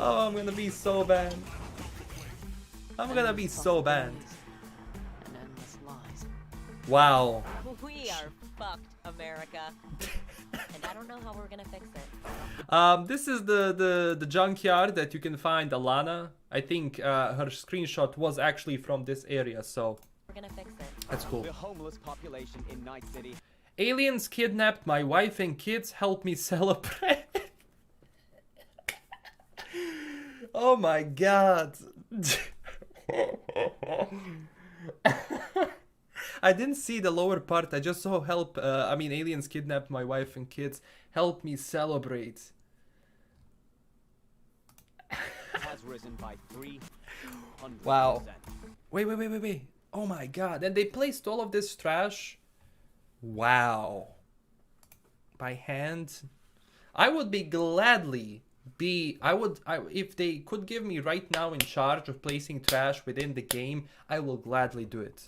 Oh, I'm gonna be so banned. I'm gonna be so banned. And endless lies. Wow. We are fucked, America. And I don't know how we're gonna fix it. This is the junkyard that you can find Alana. I think her screenshot was actually from this area, so We're gonna fix it. that's cool. The homeless population in Night City. Aliens kidnapped my wife and kids. Help me celebrate. Oh my god. I didn't see the lower part. I just saw help. I mean, aliens kidnapped my wife and kids. Help me celebrate. Has risen by 300%. Wow. Wait. Oh my god. And they placed all of this trash. Wow. By hand. I would be gladly if they could give me right now in charge of placing trash within the game, I will gladly do it.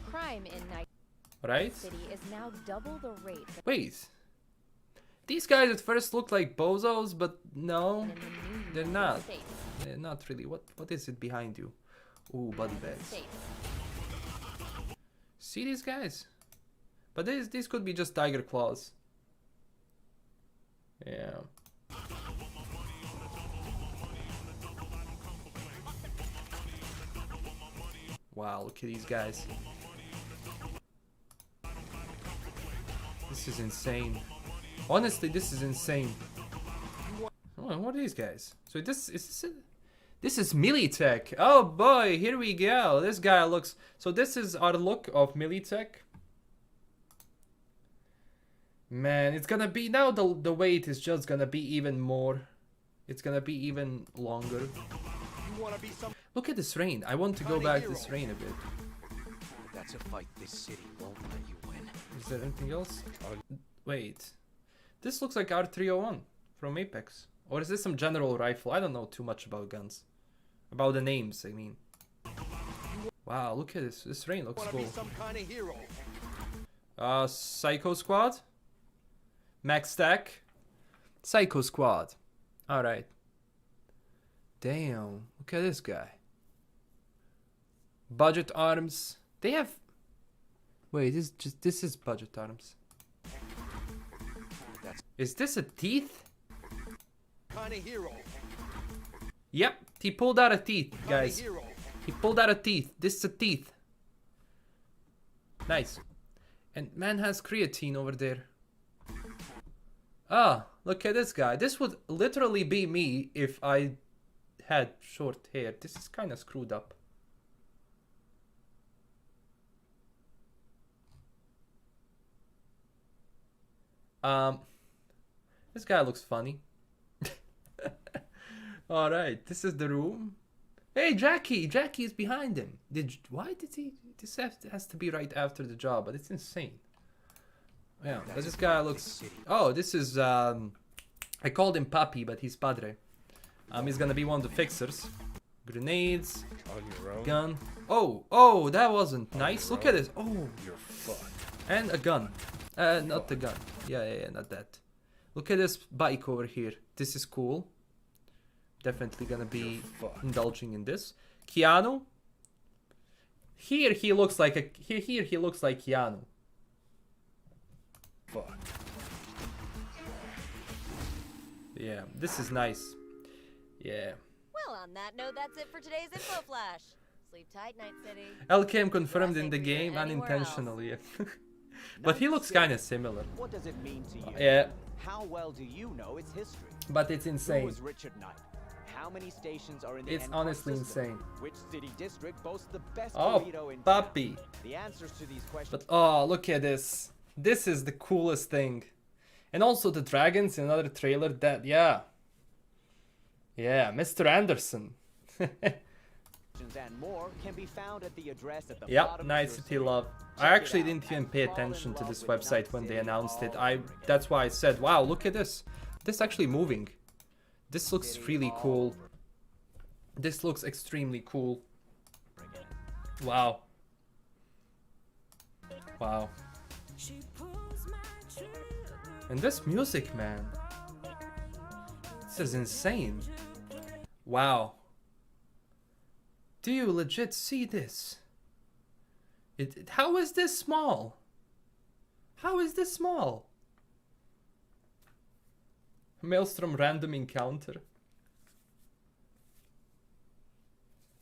Crime in Night Right? City is now double the rate. Wait. These guys at first looked like bozos, but no, they're not. They're not really. What is it behind you? Ooh, body bags. See these guys? But these could be just tiger claws. Yeah. Wow, look at these guys. This is insane. Honestly, this is insane. Oh, what are these guys? So this is Militech. Oh boy, here we go. This guy looks. So this is our look of Militech. Man, it's gonna be now. The wait is just gonna be even more. It's gonna be even longer. Look at this rain. I want to go back to this rain a bit. That's a fight this city won't let you win. Is there anything else? Wait. This looks like R301 from Apex. Or is this some general rifle? I don't know too much about guns. About the names, I mean. Wow, look at this. This rain looks cool. Some kind of hero. Psycho Squad? Max Stack? Psycho Squad. Alright. Damn, look at this guy. Budget arms. They have... Wait, this is budget arms. Is this a teeth? Kind of hero. Yep, he pulled out a teeth, guys. He pulled out a teeth. This is a teeth. Nice. And man has creatine over there. Ah, look at this guy. This would literally be me if I had short hair. This is kind of screwed up. This guy looks funny. All right, this is the room. Hey, Jackie! Jackie is behind him. Why did he? This has to be right after the job, but it's insane. Yeah, but this guy looks. Oh, this is. I called him Papi, but he's Padre. He's gonna be one of the fixers. Grenades. On your own. Gun. Oh, that wasn't nice. Look at this. Oh, you're fucked. And a gun. Not the gun. Yeah, not that. Look at this bike over here. This is cool. Definitely gonna be indulging in this. Keanu. Here he looks like a. Here he looks like Keanu. Fuck. Yeah, this is nice. Yeah. Well, on that note, that's it for today's info flash. Sleep tight, Night City. LKM confirmed in the game unintentionally. But he looks kind of similar. What does it mean to you? Yeah. How well do you know its history? But it's Who insane. was Richard Knight? How many stations are in the It's Empire honestly system? insane. Which city district boasts the best Oh, burrito in Papi. town? The answers to these questions. But oh, look at this. This is the coolest thing. And also the dragons in another trailer that, yeah. Yeah, Mr. Anderson. And more can be found at the address at the Yep, bottom Night of your City Love. I actually didn't even pay attention to this website when they announced it. That's why I said, wow, look at this. This is actually moving. This looks really cool. This looks extremely cool. Wow. Wow. And this music, man. This is insane. Wow. Do you legit see this? How is this small? How is this small? Maelstrom random encounter.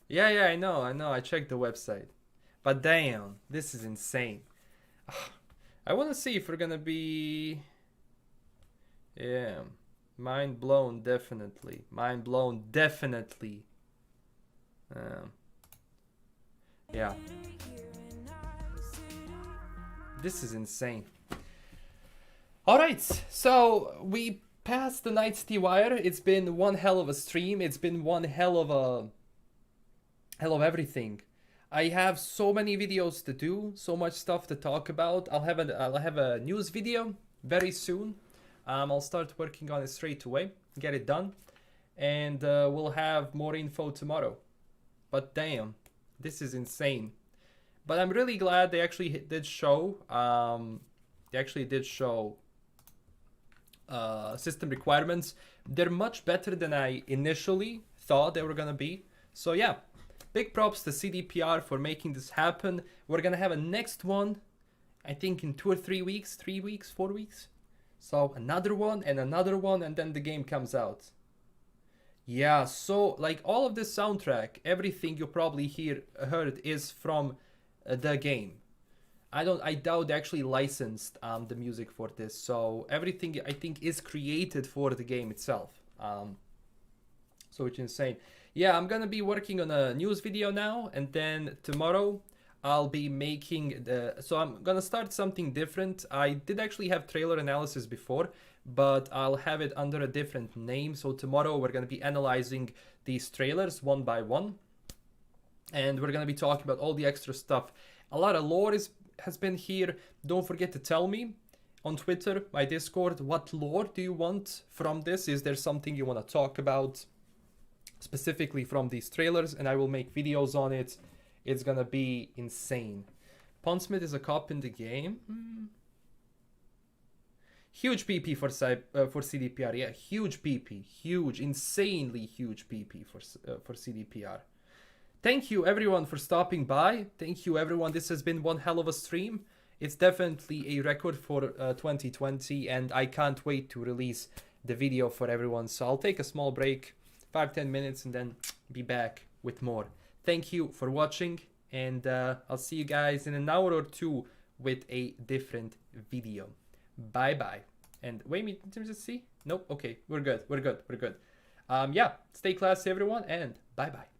Yeah, I know. I checked the website. But damn, this is insane. I want to see if we're gonna be... Yeah. Mind blown, definitely. Mind blown, definitely. Yeah. This is insane. Alright, so we passed the Night City Wire. It's been one hell of a stream. It's been one hell of everything. I have so many videos to do, so much stuff to talk about. I'll have a news video very soon. I'll start working on it straight away, get it done, and we'll have more info tomorrow. But damn, this is insane. But I'm really glad they actually did show. System requirements. They're much better than I initially thought they were gonna be. So yeah, big props to CDPR for making this happen. We're gonna have a next one, I think in 2 or 3 weeks, 3 weeks, 4 weeks. So another one, and then the game comes out. Yeah, so like all of this soundtrack, everything you probably heard is from the game. I doubt they actually licensed the music for this, so everything I think is created for the game itself. So it's insane. Yeah, I'm gonna be working on a news video now, and then tomorrow I'll be making so I'm gonna start something different. I did actually have trailer analysis before, but I'll have it under a different name. So tomorrow we're gonna be analyzing these trailers one by one, and we're gonna be talking about all the extra stuff. A lot of lore has been here. Don't forget to tell me on Twitter, my Discord, what lore do you want from this? Is there something you want to talk about specifically from these trailers? And I will make videos on it. It's gonna be insane. Pondsmith is a cop in the game. Huge PP for CDPR. Yeah, huge PP. Huge, insanely huge PP for CDPR. Thank you everyone for stopping by. Thank you everyone. This has been one hell of a stream. It's definitely a record for 2020, and I can't wait to release the video for everyone. So I'll take a small break, 5-10 minutes, and then be back with more. Thank you for watching, and I'll see you guys in an hour or two with a different video. Bye bye. And wait, did you see? Nope. Okay, we're good. Yeah, stay classy everyone, and bye bye.